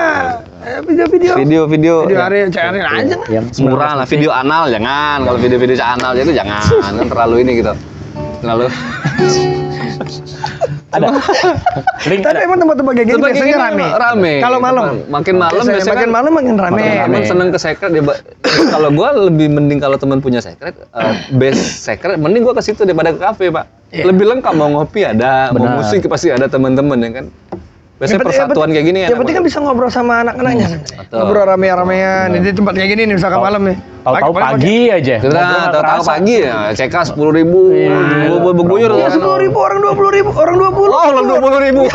Speaker 4: Video-video.
Speaker 2: Video
Speaker 4: Video hari cari aja.
Speaker 3: Yang
Speaker 2: murah lah, video anal jangan. Kalau video-video anal itu jangan, kan terlalu ini gitu. Terlalu.
Speaker 3: ada. Link
Speaker 4: Tapi
Speaker 3: ada.
Speaker 4: emang tempat-tempat kayak gini
Speaker 2: Tempat
Speaker 4: biasanya
Speaker 2: kayak gini rame.
Speaker 4: Kalau malam.
Speaker 2: Makin malam
Speaker 4: Biasanya
Speaker 2: biasanya
Speaker 4: makin
Speaker 2: kan-
Speaker 4: malam makin rame.
Speaker 3: Makin rame.
Speaker 2: Emang seneng ke secret ya, kalau gua lebih mending kalau teman punya secret, base secret, mending gua ke situ daripada ke kafe Pak. Lebih lengkap, mau ngopi ada, mau
Speaker 3: Benar.
Speaker 2: musik pasti ada teman-teman ya kan. Biasanya persatuan kayak gini
Speaker 4: Ya penting kan bisa ngobrol sama anak-anaknya. Ngobrol rame-ramean. Di tempat kayak gini nih misalkan malam nih.
Speaker 3: Tahu-tahu pagi aja.
Speaker 2: Kita
Speaker 3: Ngobrol nggak
Speaker 2: tahu
Speaker 3: kerasa.
Speaker 2: pagi ya, CK 10.000, beguyur.
Speaker 4: Ya 10.000 orang 20.000 orang 20.
Speaker 2: Oh, belum 20.000.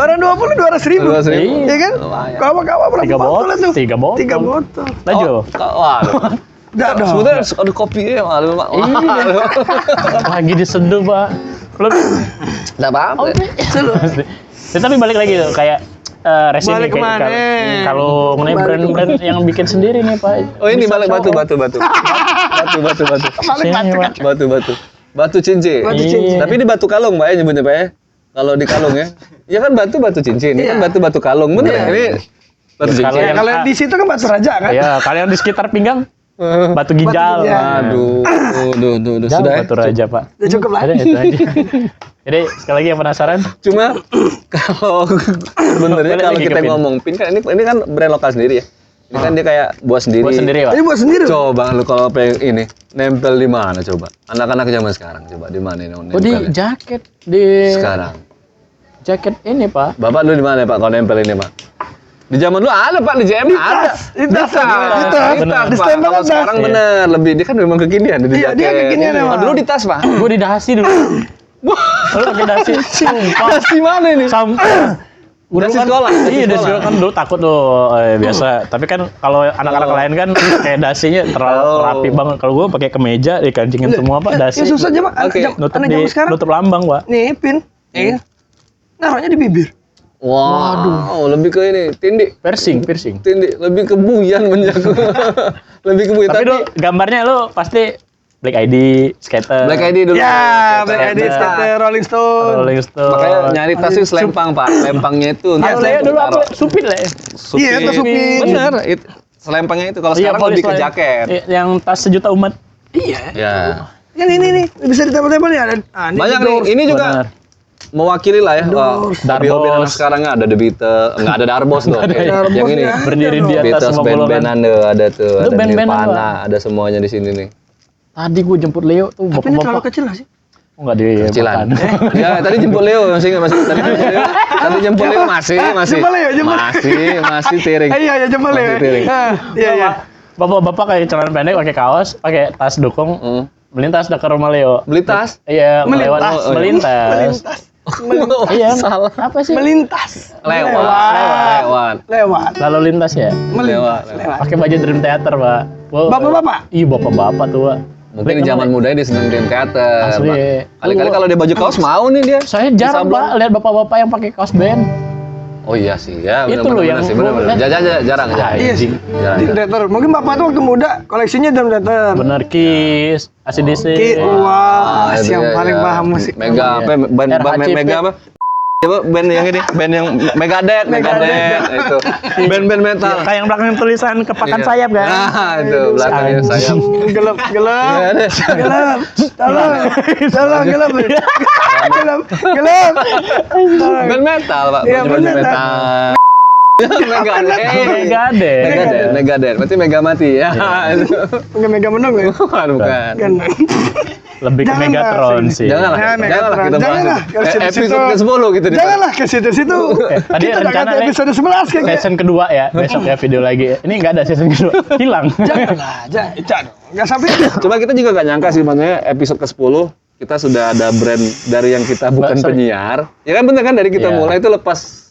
Speaker 4: Orang 20 200.000.
Speaker 2: 200.000.
Speaker 4: Iya kan? Kawan-kawan berapa
Speaker 3: 3
Speaker 4: botol itu?
Speaker 3: 3 botol.
Speaker 4: 3 botol.
Speaker 3: Lanjut.
Speaker 2: Waduh.
Speaker 4: Enggak dong.
Speaker 2: Sebenarnya ada kopi ya, waduh, Pak.
Speaker 3: Lagi diseduh Pak. Belum.
Speaker 2: Enggak apa-apa.
Speaker 3: Ya, tapi balik lagi tuh kayak resin
Speaker 4: Balik
Speaker 3: nih, kayak
Speaker 4: kemana?
Speaker 3: kalau mengenai brand-brand yang bikin sendiri nih Pak.
Speaker 2: Oh, ini
Speaker 3: Bisa
Speaker 2: balik
Speaker 3: show
Speaker 2: batu,
Speaker 3: off.
Speaker 2: batu.
Speaker 3: Sini, Pak.
Speaker 2: Batu cincin.
Speaker 4: Batu cincin.
Speaker 2: Tapi ini batu kalung, Pak ya nyebutnya, Pak ya. Kalau di kalung ya. Ya kan batu cincin. Ini kan batu kalung. Bener ya? Ini batu
Speaker 3: Kalau
Speaker 2: cincin.
Speaker 3: yang-
Speaker 4: Kalau di situ kan batu raja kan?
Speaker 3: Ya, kalian di sekitar pinggang batu ginjal.
Speaker 4: ginjal.
Speaker 2: Aduh, duh.
Speaker 3: Jauh
Speaker 2: Sudah ya?
Speaker 3: batu raja Pak.
Speaker 4: Udah cukup lah.
Speaker 3: Ada itu aja. Jadi sekali lagi yang penasaran,
Speaker 2: Cuma kalau sebenarnya
Speaker 3: Balik
Speaker 2: kalau
Speaker 3: lagi ke
Speaker 2: kita
Speaker 3: pin.
Speaker 2: ngomong pin kan ini kan brand lokal sendiri ya. Ini kan dia kayak buat sendiri.
Speaker 3: buat sendiri Pak.
Speaker 4: Ini buat sendiri.
Speaker 2: Coba lu kalau pengen ini nempel di mana coba? Anak-anak zaman sekarang coba di mana ini
Speaker 3: Oh di
Speaker 2: nempelnya?
Speaker 3: jaket di
Speaker 2: Sekarang.
Speaker 3: jaket ini Pak.
Speaker 2: Bapak lu di mana Pak kalau nempel ini Pak? Di zaman lu ada Pak, di JM ada.
Speaker 4: Di tas,
Speaker 3: bener.
Speaker 4: Di
Speaker 2: Pak.
Speaker 4: stempel
Speaker 2: Kalau
Speaker 4: tas.
Speaker 2: sekarang bener lebih dia kan memang kekinian di
Speaker 4: Iya,
Speaker 2: jaket.
Speaker 4: dia kekinian
Speaker 2: Ini.
Speaker 4: emang.
Speaker 2: Oh, dulu di tas Pak.
Speaker 3: Gue di dasi dulu. Lu pakai dasi. Sumpah.
Speaker 2: Tas di mana ini?
Speaker 3: Udah
Speaker 2: Dasi
Speaker 3: kan,
Speaker 2: sekolah, dasi
Speaker 3: iya dasi
Speaker 2: sekolah.
Speaker 3: sekolah kan dulu takut tuh biasa. Tapi kan kalau anak-anak lain kan kayak dasinya terlalu
Speaker 2: Oh.
Speaker 3: rapi banget. Kalau gue pakai kemeja dikancingin semua Pak dasi.
Speaker 4: Ya susah aja Pak.
Speaker 2: Oke.
Speaker 3: Nutup
Speaker 4: Anak
Speaker 3: di
Speaker 4: zaman sekarang.
Speaker 3: nutup lambang Pak.
Speaker 4: Nih pin. Iya. Naruhnya di bibir.
Speaker 2: Waduh, lebih ke ini,
Speaker 3: Piercing.
Speaker 2: tindi, lebih ke buyan menjaga. Lebih ke buyan
Speaker 3: Tapi lu gambarnya lu pasti Black ID, skater.
Speaker 2: Black ID dulu.
Speaker 4: Ya, Black ID,
Speaker 2: Nah,
Speaker 4: skater, Rolling Stone.
Speaker 3: Rolling Stone.
Speaker 2: makanya nyari tas itu selempang Pak. Selempangnya itu untuk
Speaker 3: Kalau Leo dulu
Speaker 2: taruh.
Speaker 3: apa? Supin lah.
Speaker 4: Iya, tas supin.
Speaker 2: Bener, selempangnya itu. Kalau
Speaker 3: Iya,
Speaker 2: sekarang lebih ke jaket.
Speaker 3: Yang tas sejuta umat.
Speaker 4: Iya.
Speaker 2: Ya.
Speaker 4: Kan ini nih bisa ditempel-tempel nih ada. Ah,
Speaker 2: Banyak
Speaker 4: di
Speaker 2: nih.
Speaker 4: doors.
Speaker 2: Ini juga
Speaker 3: Benar.
Speaker 2: mewakili lah ya.
Speaker 3: Darbos.
Speaker 2: Hobi anak sekarang ada The Beatles, enggak ada Darbos dong. Yang ini
Speaker 3: Berdiri di atas
Speaker 2: Beatles,
Speaker 3: 50-an.
Speaker 2: band-bandan ada tuh,
Speaker 3: Itu
Speaker 2: ada
Speaker 3: band-bandan,
Speaker 2: Nirvana, ada semuanya di sini nih.
Speaker 3: Tadi gue jemput Leo tuh
Speaker 4: Tapi ini terlalu
Speaker 3: bapak-bapak.
Speaker 4: kecil nggak sih?
Speaker 3: Oh enggak di
Speaker 2: Kecilan.
Speaker 3: makan.
Speaker 2: Ya, tadi jemput Leo masih enggak masih tadi jemput Leo masih
Speaker 4: Jemput Leo, jemput.
Speaker 2: masih tiring.
Speaker 4: Iya, jempol ya.
Speaker 2: Masih tiring.
Speaker 4: Iya, iya.
Speaker 3: Bapak-bapak kayak celana pendek, pakai kaos, pakai tas dukung, melintas dekat rumah Leo.
Speaker 2: Beli tas.
Speaker 3: Iya,
Speaker 4: Melintas.
Speaker 3: melintas. Iya,
Speaker 2: Salah.
Speaker 3: apa sih?
Speaker 4: Melintas.
Speaker 2: Lewat.
Speaker 4: Lewat.
Speaker 3: Lalu lintas ya?
Speaker 4: Melintas. Lewat.
Speaker 3: Pakai baju Dream Theater, Pak. Wow.
Speaker 4: Bapak-bapak?
Speaker 3: Iya, bapak-bapak tuh, Pak.
Speaker 2: Mungkin di zaman mudanya dia seneng Dream Theater.
Speaker 3: Asli.
Speaker 2: Pak. Kali-kali kalau dia baju kaos mau nih dia.
Speaker 3: Saya jarang,
Speaker 2: Disablon.
Speaker 3: Pak, lihat bapak-bapak yang pakai kaos band.
Speaker 2: Oh iya sih, ya
Speaker 3: Itu
Speaker 2: benar-benar
Speaker 3: loh yang
Speaker 2: sih,
Speaker 3: gua
Speaker 2: benar-benar.
Speaker 3: lihat.
Speaker 2: Jarang.
Speaker 4: Iya sih.
Speaker 2: Jarang.
Speaker 4: Dream Theater. Mungkin bapak tuh waktu muda koleksinya Dream Theater.
Speaker 3: Bener, Kiss, AC/DC.
Speaker 4: Wah,
Speaker 2: itu
Speaker 4: yang
Speaker 2: ya,
Speaker 4: paling
Speaker 2: ya.
Speaker 4: paham musik.
Speaker 2: Mega apa? Band
Speaker 3: RHCP.
Speaker 2: Mega apa? Coba band yang ini, band yang Megadeth itu. Band metal.
Speaker 3: Kayak yang belakang tulisan kepakan
Speaker 2: Iya.
Speaker 3: sayap kan?
Speaker 2: Nah, itu belakangnya
Speaker 3: Anjing.
Speaker 2: sayap.
Speaker 4: Gelap.
Speaker 2: Iya deh.
Speaker 4: Gelap. Tolong, gelap. Gelap.
Speaker 2: Band metal, Pak.
Speaker 4: Iya,
Speaker 2: Baju
Speaker 4: band metal.
Speaker 2: Megadeth. Berarti Mega mati ya. Itu.
Speaker 4: Enggak mega menang ya?
Speaker 2: Bukan.
Speaker 4: Kan.
Speaker 3: Lebih ke
Speaker 4: Jangan
Speaker 3: Megatron
Speaker 4: lah.
Speaker 3: sih.
Speaker 2: Janganlah kita bahas.
Speaker 4: Janganlah, kalau situ-situ.
Speaker 2: Episode ke-10 gitu nih.
Speaker 4: Janganlah ke situ-situ.
Speaker 3: Tadi
Speaker 4: Kita udah
Speaker 3: rencana
Speaker 4: kata
Speaker 3: nih,
Speaker 4: episode 11 kayaknya.
Speaker 3: season kedua ya, besok ya video lagi. Ini nggak ada season kedua, hilang.
Speaker 4: Janganlah, jangan. Enggak sampai
Speaker 2: Coba kita juga gak nyangka sih makanya episode ke-10 kita sudah ada brand dari yang kita bukan
Speaker 3: Sorry.
Speaker 2: penyiar. Ya kan bener kan dari kita
Speaker 3: Iya.
Speaker 2: mulai itu lepas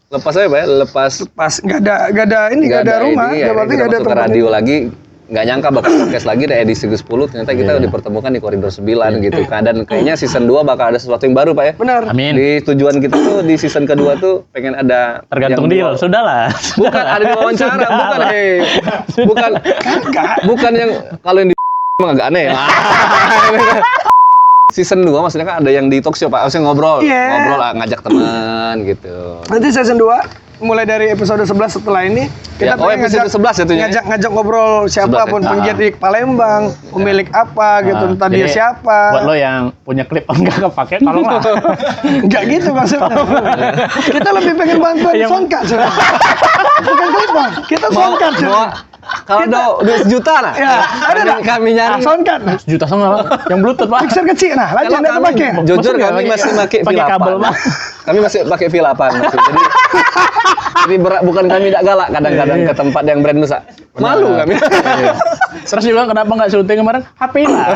Speaker 2: apa ya? Lepas
Speaker 4: pas enggak ada rumah,
Speaker 2: ini, ya,
Speaker 4: berarti
Speaker 2: kita
Speaker 4: enggak ada
Speaker 2: masuk ke radio lagi. Nggak nyangka bakal podcast lagi di edisi ke-10 ternyata kita
Speaker 3: Iya.
Speaker 2: dipertemukan di koridor 9 gitu kan. Dan kayaknya season 2 bakal ada sesuatu yang baru Pak ya.
Speaker 4: Benar.
Speaker 3: Amin.
Speaker 2: Di tujuan kita tuh di season kedua tuh pengen ada
Speaker 3: Tergantung
Speaker 2: yang
Speaker 3: deal, sudahlah.
Speaker 2: Bukan ada di wawancara, bukan bukan yang kalau yang di emang agak aneh ya. Season 2 maksudnya kan ada yang di talk show Pak, maksudnya ngobrol lah, ngajak teman gitu.
Speaker 4: Nanti season 2 mulai dari episode 11 setelah ini kita
Speaker 2: Ya,
Speaker 4: pengen
Speaker 2: episode 11 ya tuh ya?
Speaker 4: ngajak ngobrol siapapun
Speaker 2: 11 ya?
Speaker 4: penggiat di Palembang, pemilik apa gitu, entah dia
Speaker 3: Jadi,
Speaker 4: siapa.
Speaker 3: Buat lo yang punya klip enggak kepake, tolonglah.
Speaker 4: Enggak gitu maksudnya. Kita lebih pengen bantuan
Speaker 3: Yang-
Speaker 4: soundcard sebenarnya. Bukan klip Bang. Kita soundcard sebenarnya.
Speaker 2: Kalau ada duit sejuta lah.
Speaker 4: Ya, ada nggak?
Speaker 2: Kami nyari.
Speaker 4: Soundcard.
Speaker 3: Juta sama yang bluetooth, Pak.
Speaker 4: Mixer kecil nah, lanjut
Speaker 2: Kalau
Speaker 4: dia
Speaker 2: kami,
Speaker 4: pakai.
Speaker 2: jujur
Speaker 3: Maksudnya
Speaker 2: kami
Speaker 3: pakai-
Speaker 2: masih pakai
Speaker 3: pakai
Speaker 2: V8.
Speaker 3: kabel, Pak.
Speaker 2: Kami masih pakai V8 masih. Jadi bukan kami tidak galak kadang-kadang ke tempat yang brand besar. Malu kami.
Speaker 3: Terus dia bilang kenapa nggak syuting kemarin? HP lah.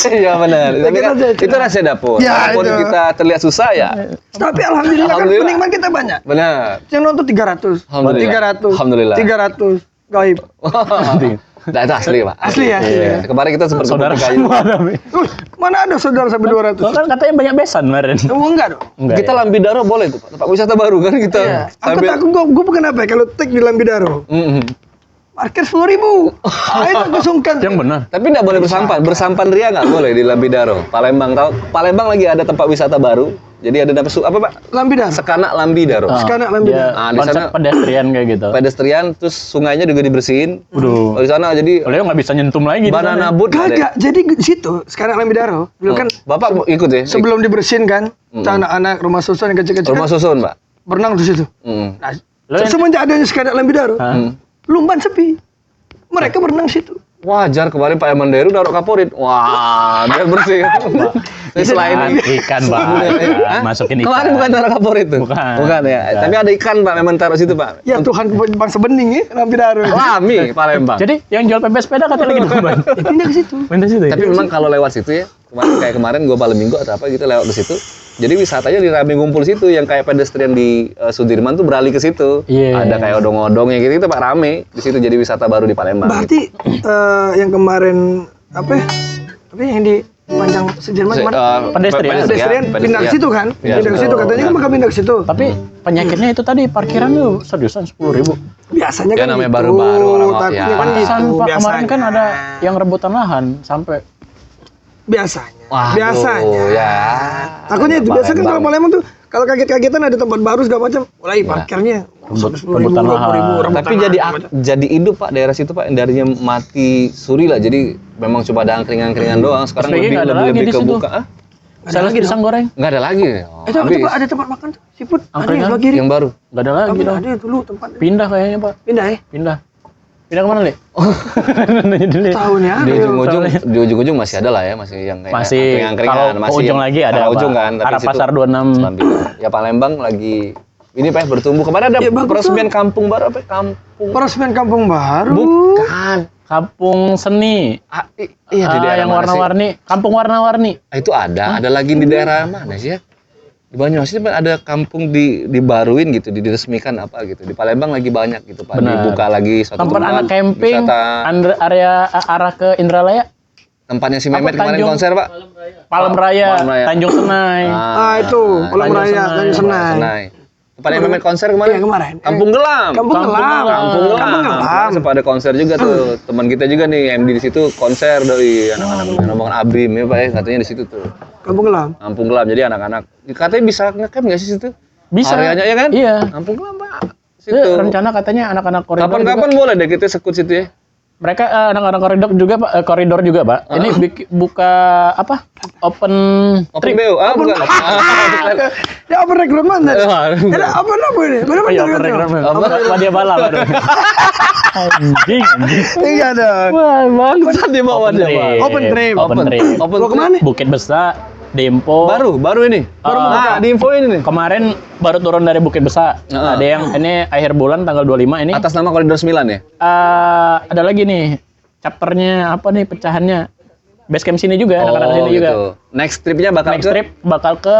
Speaker 2: Iya benar. Tapi kan itu rahasia dapur.
Speaker 4: Ya,
Speaker 2: Walaupun
Speaker 4: itu.
Speaker 2: kita terlihat susah ya.
Speaker 4: Tapi alhamdulillah kan
Speaker 2: Alhamdulillah.
Speaker 4: penikmat kita banyak.
Speaker 2: Benar.
Speaker 4: Yang nonton 300.
Speaker 2: Alhamdulillah.
Speaker 4: 300.
Speaker 2: Alhamdulillah.
Speaker 4: 300. Gaib.
Speaker 2: Nah, itu asli Pak.
Speaker 4: Asli ya?
Speaker 2: Iya. Kemarin kita sempat
Speaker 3: Saudara
Speaker 2: kumpul kayu.
Speaker 3: semua tapi.
Speaker 4: Mana ada saudara sampai 200?
Speaker 3: Lo kan katanya banyak besan kemarin.
Speaker 4: Oh enggak dong.
Speaker 3: Enggak.
Speaker 2: Kita
Speaker 3: Ya?
Speaker 2: Lambidaro boleh tuh Pak. Tempat wisata baru kan kita.
Speaker 4: Iya. Aku
Speaker 2: sambil-
Speaker 4: takut gue bukan apa ya kalau tag di Lambidaro. Parkir 10.000. Ayo aku sungkan.
Speaker 3: Yang benar.
Speaker 2: Tapi nggak boleh bersampan. Bersampan ria nggak boleh di Lambidaro. Palembang tahu? Palembang lagi ada tempat wisata baru. Jadi ada apa Pak?
Speaker 4: Lambidaro.
Speaker 2: Sekanak Lambidaro.
Speaker 4: Sekarang
Speaker 3: Dia
Speaker 4: Lambidaro.
Speaker 2: Ah, di
Speaker 3: konsep
Speaker 2: sana-
Speaker 3: pedestrian kayak gitu.
Speaker 2: Pedestrian, terus sungainya juga dibersihin.
Speaker 3: Waduh.
Speaker 2: Oh, di sana jadi
Speaker 3: Leo nggak bisa nyentum lagi. di
Speaker 2: banana
Speaker 3: sana.
Speaker 2: boat. ada.
Speaker 4: Kagak. Jadi di situ sekarang Lambidaro. Dulu kan
Speaker 2: Bapak ikut ya?
Speaker 4: sebelum dibersihin kan, anak-anak rumah susun yang kecil-kecil
Speaker 2: Rumah
Speaker 4: kan,
Speaker 2: susun, Pak.
Speaker 4: berenang di situ.
Speaker 2: Mm.
Speaker 4: Nah,
Speaker 3: Lo yang-
Speaker 4: semenjak adanya sekarang Lambidaro,
Speaker 3: Hah?
Speaker 4: Lumban sepi. Mereka berenang di situ.
Speaker 2: Wajar kemarin Pak Emanderu naruh kaporit. Wah, biar bersih. Jadi selain
Speaker 3: Ikan, Pak.
Speaker 2: Hah?
Speaker 3: Masukin ikan.
Speaker 2: Kemarin bukan naruh kaporit tuh.
Speaker 3: Bukan.
Speaker 2: Bukan ya.
Speaker 3: Bukan.
Speaker 2: Tapi ada ikan Pak memang taruh situ, Pak.
Speaker 4: Ya Tuhan bangsa bening ya, Lambidaro.
Speaker 2: Lami Palembang.
Speaker 3: Jadi yang jual pempek sepeda katanya lagi di Lumban.
Speaker 4: Pindah ke situ.
Speaker 3: Main di situ ya?
Speaker 2: Tapi memang kalau lewat situ ya, kemarin gua malam minggu atau apa gitu lewat ke situ. Jadi wisatanya di rame ngumpul situ yang kayak pedestrian di Sudirman tuh beralih ke situ.
Speaker 3: Iya.
Speaker 2: Ada kayak odong-odong yang gitu Pak rame di situ jadi wisata baru di Palembang.
Speaker 4: Berarti yang kemarin apa ya? Apa yang di panjang Sudirman kemana? Pedestrian pindah ke situ kan?
Speaker 2: Iya,
Speaker 4: Pindah ke situ katanya kan bakal pindah ke situ.
Speaker 3: Tapi penyakitnya itu tadi parkiran tuh seriusan 10.000.
Speaker 4: Biasanya
Speaker 2: Ya,
Speaker 4: kan
Speaker 2: namanya
Speaker 4: gitu.
Speaker 2: baru-baru orang
Speaker 4: Tapi
Speaker 2: ya.
Speaker 4: kan
Speaker 3: Pantesan
Speaker 4: gitu,
Speaker 3: Pak kemarin
Speaker 4: biasanya.
Speaker 3: kan ada yang rebutan lahan sampai
Speaker 4: Biasanya.
Speaker 2: Waduh,
Speaker 4: Biasanya.
Speaker 2: ya.
Speaker 4: Takutnya itu biasa kan kalau Palembang tuh kalau kaget-kagetan ada tempat baru segala macam, mulai parkirnya
Speaker 3: rebutan lahan.
Speaker 2: Tapi jadi hidup Pak daerah situ Pak darinya mati suri lah jadi memang coba ada angkringan-angkringan doang sekarang
Speaker 3: SPG nggak ada lagi
Speaker 2: lebih
Speaker 3: di situ.
Speaker 2: kebuka. Ah?
Speaker 3: Sales pisang goreng.
Speaker 2: Nggak ada lagi. Oh,
Speaker 4: Itu
Speaker 2: habis.
Speaker 4: ada tempat makan tuh, seafood. Ada
Speaker 3: Angkringan.
Speaker 4: yang sebelah kiri.
Speaker 2: Yang baru.
Speaker 3: Enggak ada lagi dong.
Speaker 4: Ada dulu tempat.
Speaker 3: Pindah kayaknya, Pak.
Speaker 4: Pindah ya?
Speaker 3: Pindah. Pindah kemana, Li? Nanya dulu. Ya.
Speaker 4: Tahun ya.
Speaker 2: Di ujung-ujung masih ada lah ya, masih yang kayak
Speaker 3: Masih
Speaker 2: angkringan,
Speaker 3: kalau ke ujung lagi ada
Speaker 2: kalau
Speaker 3: apa?
Speaker 2: ujung kan,
Speaker 3: Arah
Speaker 2: situ
Speaker 3: Pasar 26.
Speaker 2: Selambilan. Ya Palembang lagi ini Pak bertumbuh. Kemarin ada
Speaker 4: Ya, bagus
Speaker 2: peresmian kampung baru apa? Kampung.
Speaker 4: Peresmian kampung baru.
Speaker 2: Bukan.
Speaker 3: Kampung Seni.
Speaker 2: Iya di daerah
Speaker 3: yang
Speaker 2: mana sih?
Speaker 3: warna-warni, kampung warna-warni.
Speaker 2: Itu ada lagi di daerah mana sih ya? Di Banyumas itu ada kampung dibaruin gitu, diresmikan apa gitu. Di Palembang lagi banyak gitu Pak.
Speaker 3: Benar.
Speaker 2: Dibuka lagi suatu
Speaker 3: Tempat
Speaker 2: tempat
Speaker 3: anak camping,
Speaker 2: wisata.
Speaker 3: area arah ke Indralaya,
Speaker 2: Tempatnya si Mehmet kemarin
Speaker 3: Tanjung?
Speaker 2: konser Pak.
Speaker 3: Palem Raya,
Speaker 2: Palem Raya.
Speaker 3: Tanjung Senai.
Speaker 4: Ah, itu, Palem
Speaker 3: Tanjung
Speaker 4: Raya,
Speaker 3: Senai.
Speaker 4: Tanjung Senai.
Speaker 2: Senai. Tempatnya Mehmet konser kemarin.
Speaker 4: Iya, kemarin.
Speaker 2: Kampung Gelam.
Speaker 4: Kampung Gelam.
Speaker 2: Kampung Gelam.
Speaker 4: Kampung Gelam.
Speaker 2: Kemarin sempat ada konser juga tuh. Teman kita juga nih MD di situ konser dari anak-anak rombongan Abrim ya Pak ya, katanya di situ tuh.
Speaker 4: Kampung Gelam.
Speaker 2: Kampung Gelam. Jadi anak-anak katanya bisa ngecamp nggak sih situ?
Speaker 3: Bisa.
Speaker 2: Areanya ya kan?
Speaker 3: Iya.
Speaker 2: Kampung Gelam Pak.
Speaker 3: Itu
Speaker 2: Situ.
Speaker 3: rencana katanya anak-anak koridor
Speaker 2: Kapan-kapan
Speaker 3: juga.
Speaker 2: boleh deh kita sekut situ ya.
Speaker 3: Mereka anak-anak koridor juga Pak, koridor juga Pak. Ini buka apa? Open
Speaker 2: Open
Speaker 3: trip.
Speaker 2: BO. Ah bukan.
Speaker 4: Ya apa rekrutmen tadi?
Speaker 2: Aduh.
Speaker 4: Ya apa ini? Benar
Speaker 3: Oh iya,
Speaker 4: benar.
Speaker 3: open recruitment.
Speaker 2: Apa?
Speaker 3: Wadia bala waduh. Anjing.
Speaker 4: Enggak ada.
Speaker 3: Wah, bagus.
Speaker 2: Tadi bawa
Speaker 3: Open
Speaker 2: dia
Speaker 3: trip.
Speaker 2: Pak.
Speaker 4: Open trip.
Speaker 3: Open trip.
Speaker 2: Open
Speaker 4: Mau kemana?
Speaker 3: Bukit Besa, Dempo.
Speaker 2: Baru ini.
Speaker 3: Ah,
Speaker 2: di info ini nih.
Speaker 3: Kemarin baru turun dari Bukit Besa.
Speaker 2: Heeh.
Speaker 3: Ada yang ini akhir bulan tanggal 25 ini.
Speaker 2: Atas nama Koridor 9 ya?
Speaker 3: Ada lagi nih chapternya apa nih pecahannya. Basecamp sini juga, anak-anak sini juga.
Speaker 2: gitu. Next tripnya bakal
Speaker 3: Next
Speaker 2: ke
Speaker 3: trip bakal ke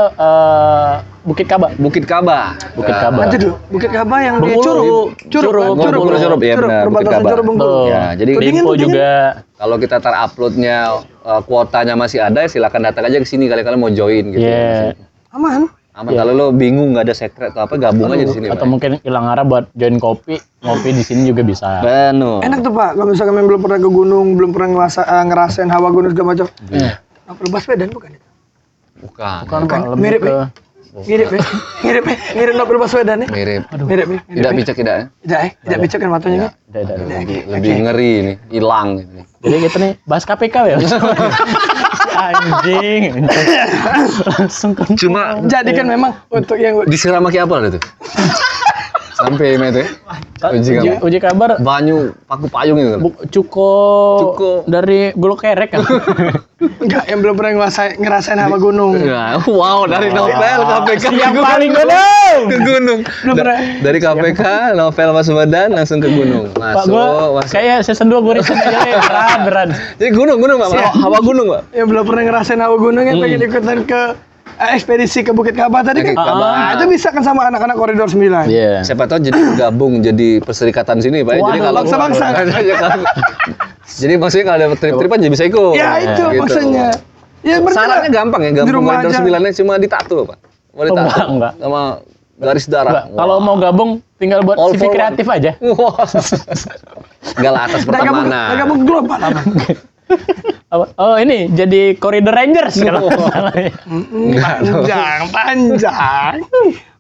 Speaker 3: Bukit Kaba.
Speaker 2: Bukit Kaba.
Speaker 3: Bukit Kaba.
Speaker 4: Nanti dulu, Bukit Kaba yang di
Speaker 3: Bengkulu.
Speaker 4: Curug.
Speaker 2: Curug, ya benar, Bukit
Speaker 4: Perbatasan
Speaker 2: Kaba.
Speaker 4: Curug Bengkulu.
Speaker 3: Tuh.
Speaker 2: Ya, jadi
Speaker 4: Kuningan,
Speaker 3: Dempo
Speaker 4: Kuningan.
Speaker 3: juga.
Speaker 2: Kalau kita uploadnya kuotanya masih ada, silakan datang aja ke sini kali-kali mau join gitu.
Speaker 3: Iya.
Speaker 4: Aman.
Speaker 2: Aman kalau lo bingung nggak ada sekret atau apa gabung aja di sini.
Speaker 3: Atau
Speaker 2: Pak.
Speaker 3: mungkin hilang arah buat join kopi, ngopi di sini juga bisa.
Speaker 2: Benar.
Speaker 4: Enak tuh Pak, kalau misalkan memang belum pernah ke gunung, belum pernah ngerasain hawa gunung segala macam. Novel Baswedan bukan itu?
Speaker 2: Bukan.
Speaker 3: Kan Pak, lebih
Speaker 4: mirip
Speaker 3: ke
Speaker 4: mirip Novel Baswedan ya?
Speaker 2: Mirip.
Speaker 4: Mirip.
Speaker 2: Tidak picek tidak ya?
Speaker 4: Tidak becek kan matanya kan?
Speaker 3: Udah.
Speaker 2: Lebih ngeri ini, hilang gitu nih.
Speaker 3: Jadi kita nih bahas KPK ya. Anjing. Langsung ke
Speaker 2: Cuma
Speaker 4: Jadi kan memang untuk yang
Speaker 2: disiram pakai apa itu? Sampai mete.
Speaker 3: uji kabar
Speaker 2: Banyu paku payung itu.
Speaker 3: cuko dari Gulu Kerek kan.
Speaker 4: enggak yang belum pernah ngerasain hawa gunung.
Speaker 2: Ya, wow, dari novel KPK
Speaker 3: Yang
Speaker 2: ke
Speaker 3: paling
Speaker 2: gunung.
Speaker 3: gunung.
Speaker 2: Ke gunung. Dari KPK novel Baswedan langsung ke gunung.
Speaker 3: Pak gua
Speaker 2: Masuk.
Speaker 3: kayak season 2 gue riset aja ya. Berat.
Speaker 2: Jadi gunung Pak. Hawa gunung Pak.
Speaker 4: Yang belum pernah ngerasain hawa gunung yang pengen ikutan ke ekspedisi ke Bukit Kaba tadi kan.
Speaker 2: Bukit Kaba.
Speaker 4: Nah, itu bisa kan sama anak-anak koridor 9.
Speaker 3: Iya.
Speaker 2: Siapa tahu jadi gabung jadi perserikatan sini Pak. Jadi
Speaker 3: Waduh,
Speaker 2: kalau
Speaker 4: bangsa-bangsa.
Speaker 2: Jadi maksudnya kalau ada trip-tripan jadi bisa ikut.
Speaker 4: Ya itu
Speaker 2: Gitu.
Speaker 4: maksudnya. Ya
Speaker 2: Syaratnya gampang ya,
Speaker 4: Di
Speaker 2: gabung
Speaker 4: rumah
Speaker 2: koridor
Speaker 4: aja.
Speaker 2: 9-nya cuma ditato Pak. Mau ditato.
Speaker 3: enggak.
Speaker 2: Sama garis darah.
Speaker 3: Enggak, kalau mau gabung tinggal buat
Speaker 2: All
Speaker 3: CV
Speaker 2: for one.
Speaker 3: kreatif aja.
Speaker 2: Wah. Enggak lah atas pertemanan.
Speaker 4: Udah gabung global apa?
Speaker 3: Oh ini jadi Koridor Rangers kalau nggak salah ya.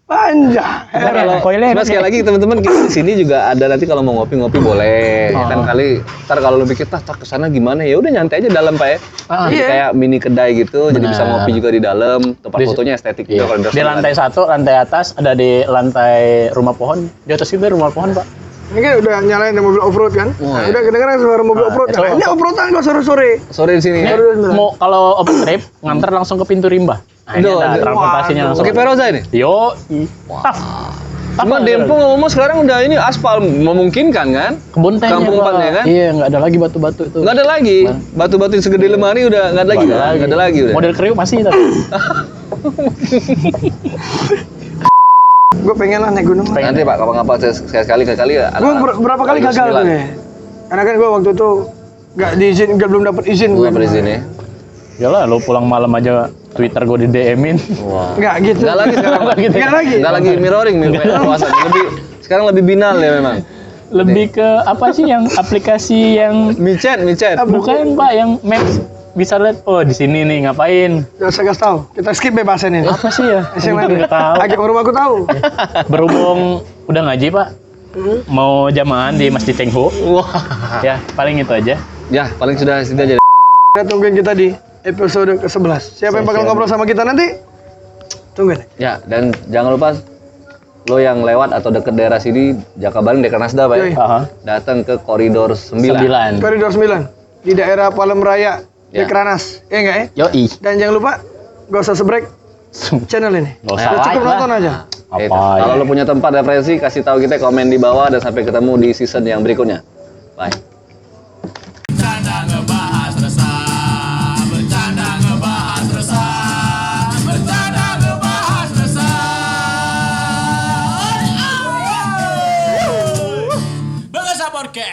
Speaker 4: Panjang.
Speaker 2: Nah, kalau
Speaker 3: Spoiler.
Speaker 2: cuma sekali lagi teman-teman kita di sini juga ada nanti kalau mau ngopi-ngopi boleh. Kan kali ntar kalau lu pikir tak kesana gimana ya udah nyantai aja dalam Pak ya. Jadi
Speaker 4: Iya.
Speaker 2: kayak mini kedai gitu, jadi bisa
Speaker 3: Benar.
Speaker 2: ngopi juga di dalam. Tempat fotonya estetik
Speaker 3: Iya.
Speaker 2: juga kalau
Speaker 3: Di lantai 1, lantai atas ada di lantai rumah pohon. Di atas itu rumah pohon Pak.
Speaker 4: Ini kan udah nyalain mobil off-road kan?
Speaker 2: Oh,
Speaker 4: Nah,
Speaker 2: iya.
Speaker 4: udah kedengeran suara mobil off-road
Speaker 3: so-
Speaker 4: kan? Ini off-roadan gua sore-sore.
Speaker 2: Sore di sini ya.
Speaker 3: Mau kalau open trip nganter langsung ke pintu Rimba. Nah, ini
Speaker 2: Aduh,
Speaker 3: ada
Speaker 2: aduh.
Speaker 3: transportasinya langsung.
Speaker 2: Pakai Veroza ini.
Speaker 3: Yo, taf.
Speaker 2: Cuma Dempo ngomong sekarang udah ini aspal memungkinkan kan?
Speaker 3: Kebun tehnya,
Speaker 2: Kampung
Speaker 3: Pak.
Speaker 2: Pan ya kan?
Speaker 3: Iya, nggak ada lagi batu-batu itu.
Speaker 2: Nggak ada lagi. Batu-batu yang segede lemari udah nggak ada lagi. Nggak ada lagi udah.
Speaker 3: Model kriuk masih tapi.
Speaker 4: Gue pengen lah naik gunung.
Speaker 2: Nanti Pak, kapan-kapan sekali kali ya.
Speaker 4: Gue berapa kali gagal tuh ya. Karena kan gue waktu itu belum dapat izin.
Speaker 2: Gue dapat izin ya.
Speaker 3: Yalah, lo pulang malam aja Twitter gue di DM-in.
Speaker 2: Wah.
Speaker 4: Enggak gitu.
Speaker 2: Nggak lagi sekarang.
Speaker 3: Nggak gitu.
Speaker 4: Enggak lagi.
Speaker 2: Nggak lagi mirroring kawasan. Sekarang lebih binal ya memang.
Speaker 3: Lebih ke apa sih yang aplikasi yang
Speaker 2: Micet.
Speaker 3: bukan Pak yang maps bisa lihat oh di sini nih ngapain.
Speaker 4: Gak usah kasih tahu. Kita skip bebasan ini.
Speaker 3: Apa sih ya?
Speaker 4: Yang lain.
Speaker 3: Nggak tahu.
Speaker 4: Agak rumah aku tahu.
Speaker 3: Berhubung udah ngaji Pak, mau jamaah di Masjid Cengho.
Speaker 2: Wah.
Speaker 3: Ya paling itu aja.
Speaker 2: Ya, paling sudah aja.
Speaker 4: Kita tungguin kita di episode ke-11. Siapa yang bakal ngobrol sama kita nanti? Tungguin.
Speaker 2: Ya, dan jangan lupa lo yang lewat atau deket daerah sini, Jakabaring, Dekranasda, Pak.
Speaker 4: Yoi.
Speaker 3: Aha.
Speaker 2: Datang ke Koridor 9.
Speaker 4: Koridor 9 di daerah Palem Raya,
Speaker 2: Ya.
Speaker 4: Dekranas. Ya enggak ya?
Speaker 3: Yoi.
Speaker 4: Dan jangan lupa gak usah sebrek channel ini.
Speaker 3: Nggak usah
Speaker 4: Udah
Speaker 3: like
Speaker 4: cukup
Speaker 3: lah.
Speaker 4: nonton aja.
Speaker 2: Oke,
Speaker 3: Apa
Speaker 2: kalau
Speaker 3: ya?
Speaker 2: lo punya tempat referensi, kasih tahu kita, komen di bawah, dan sampai ketemu di season yang berikutnya. Bye.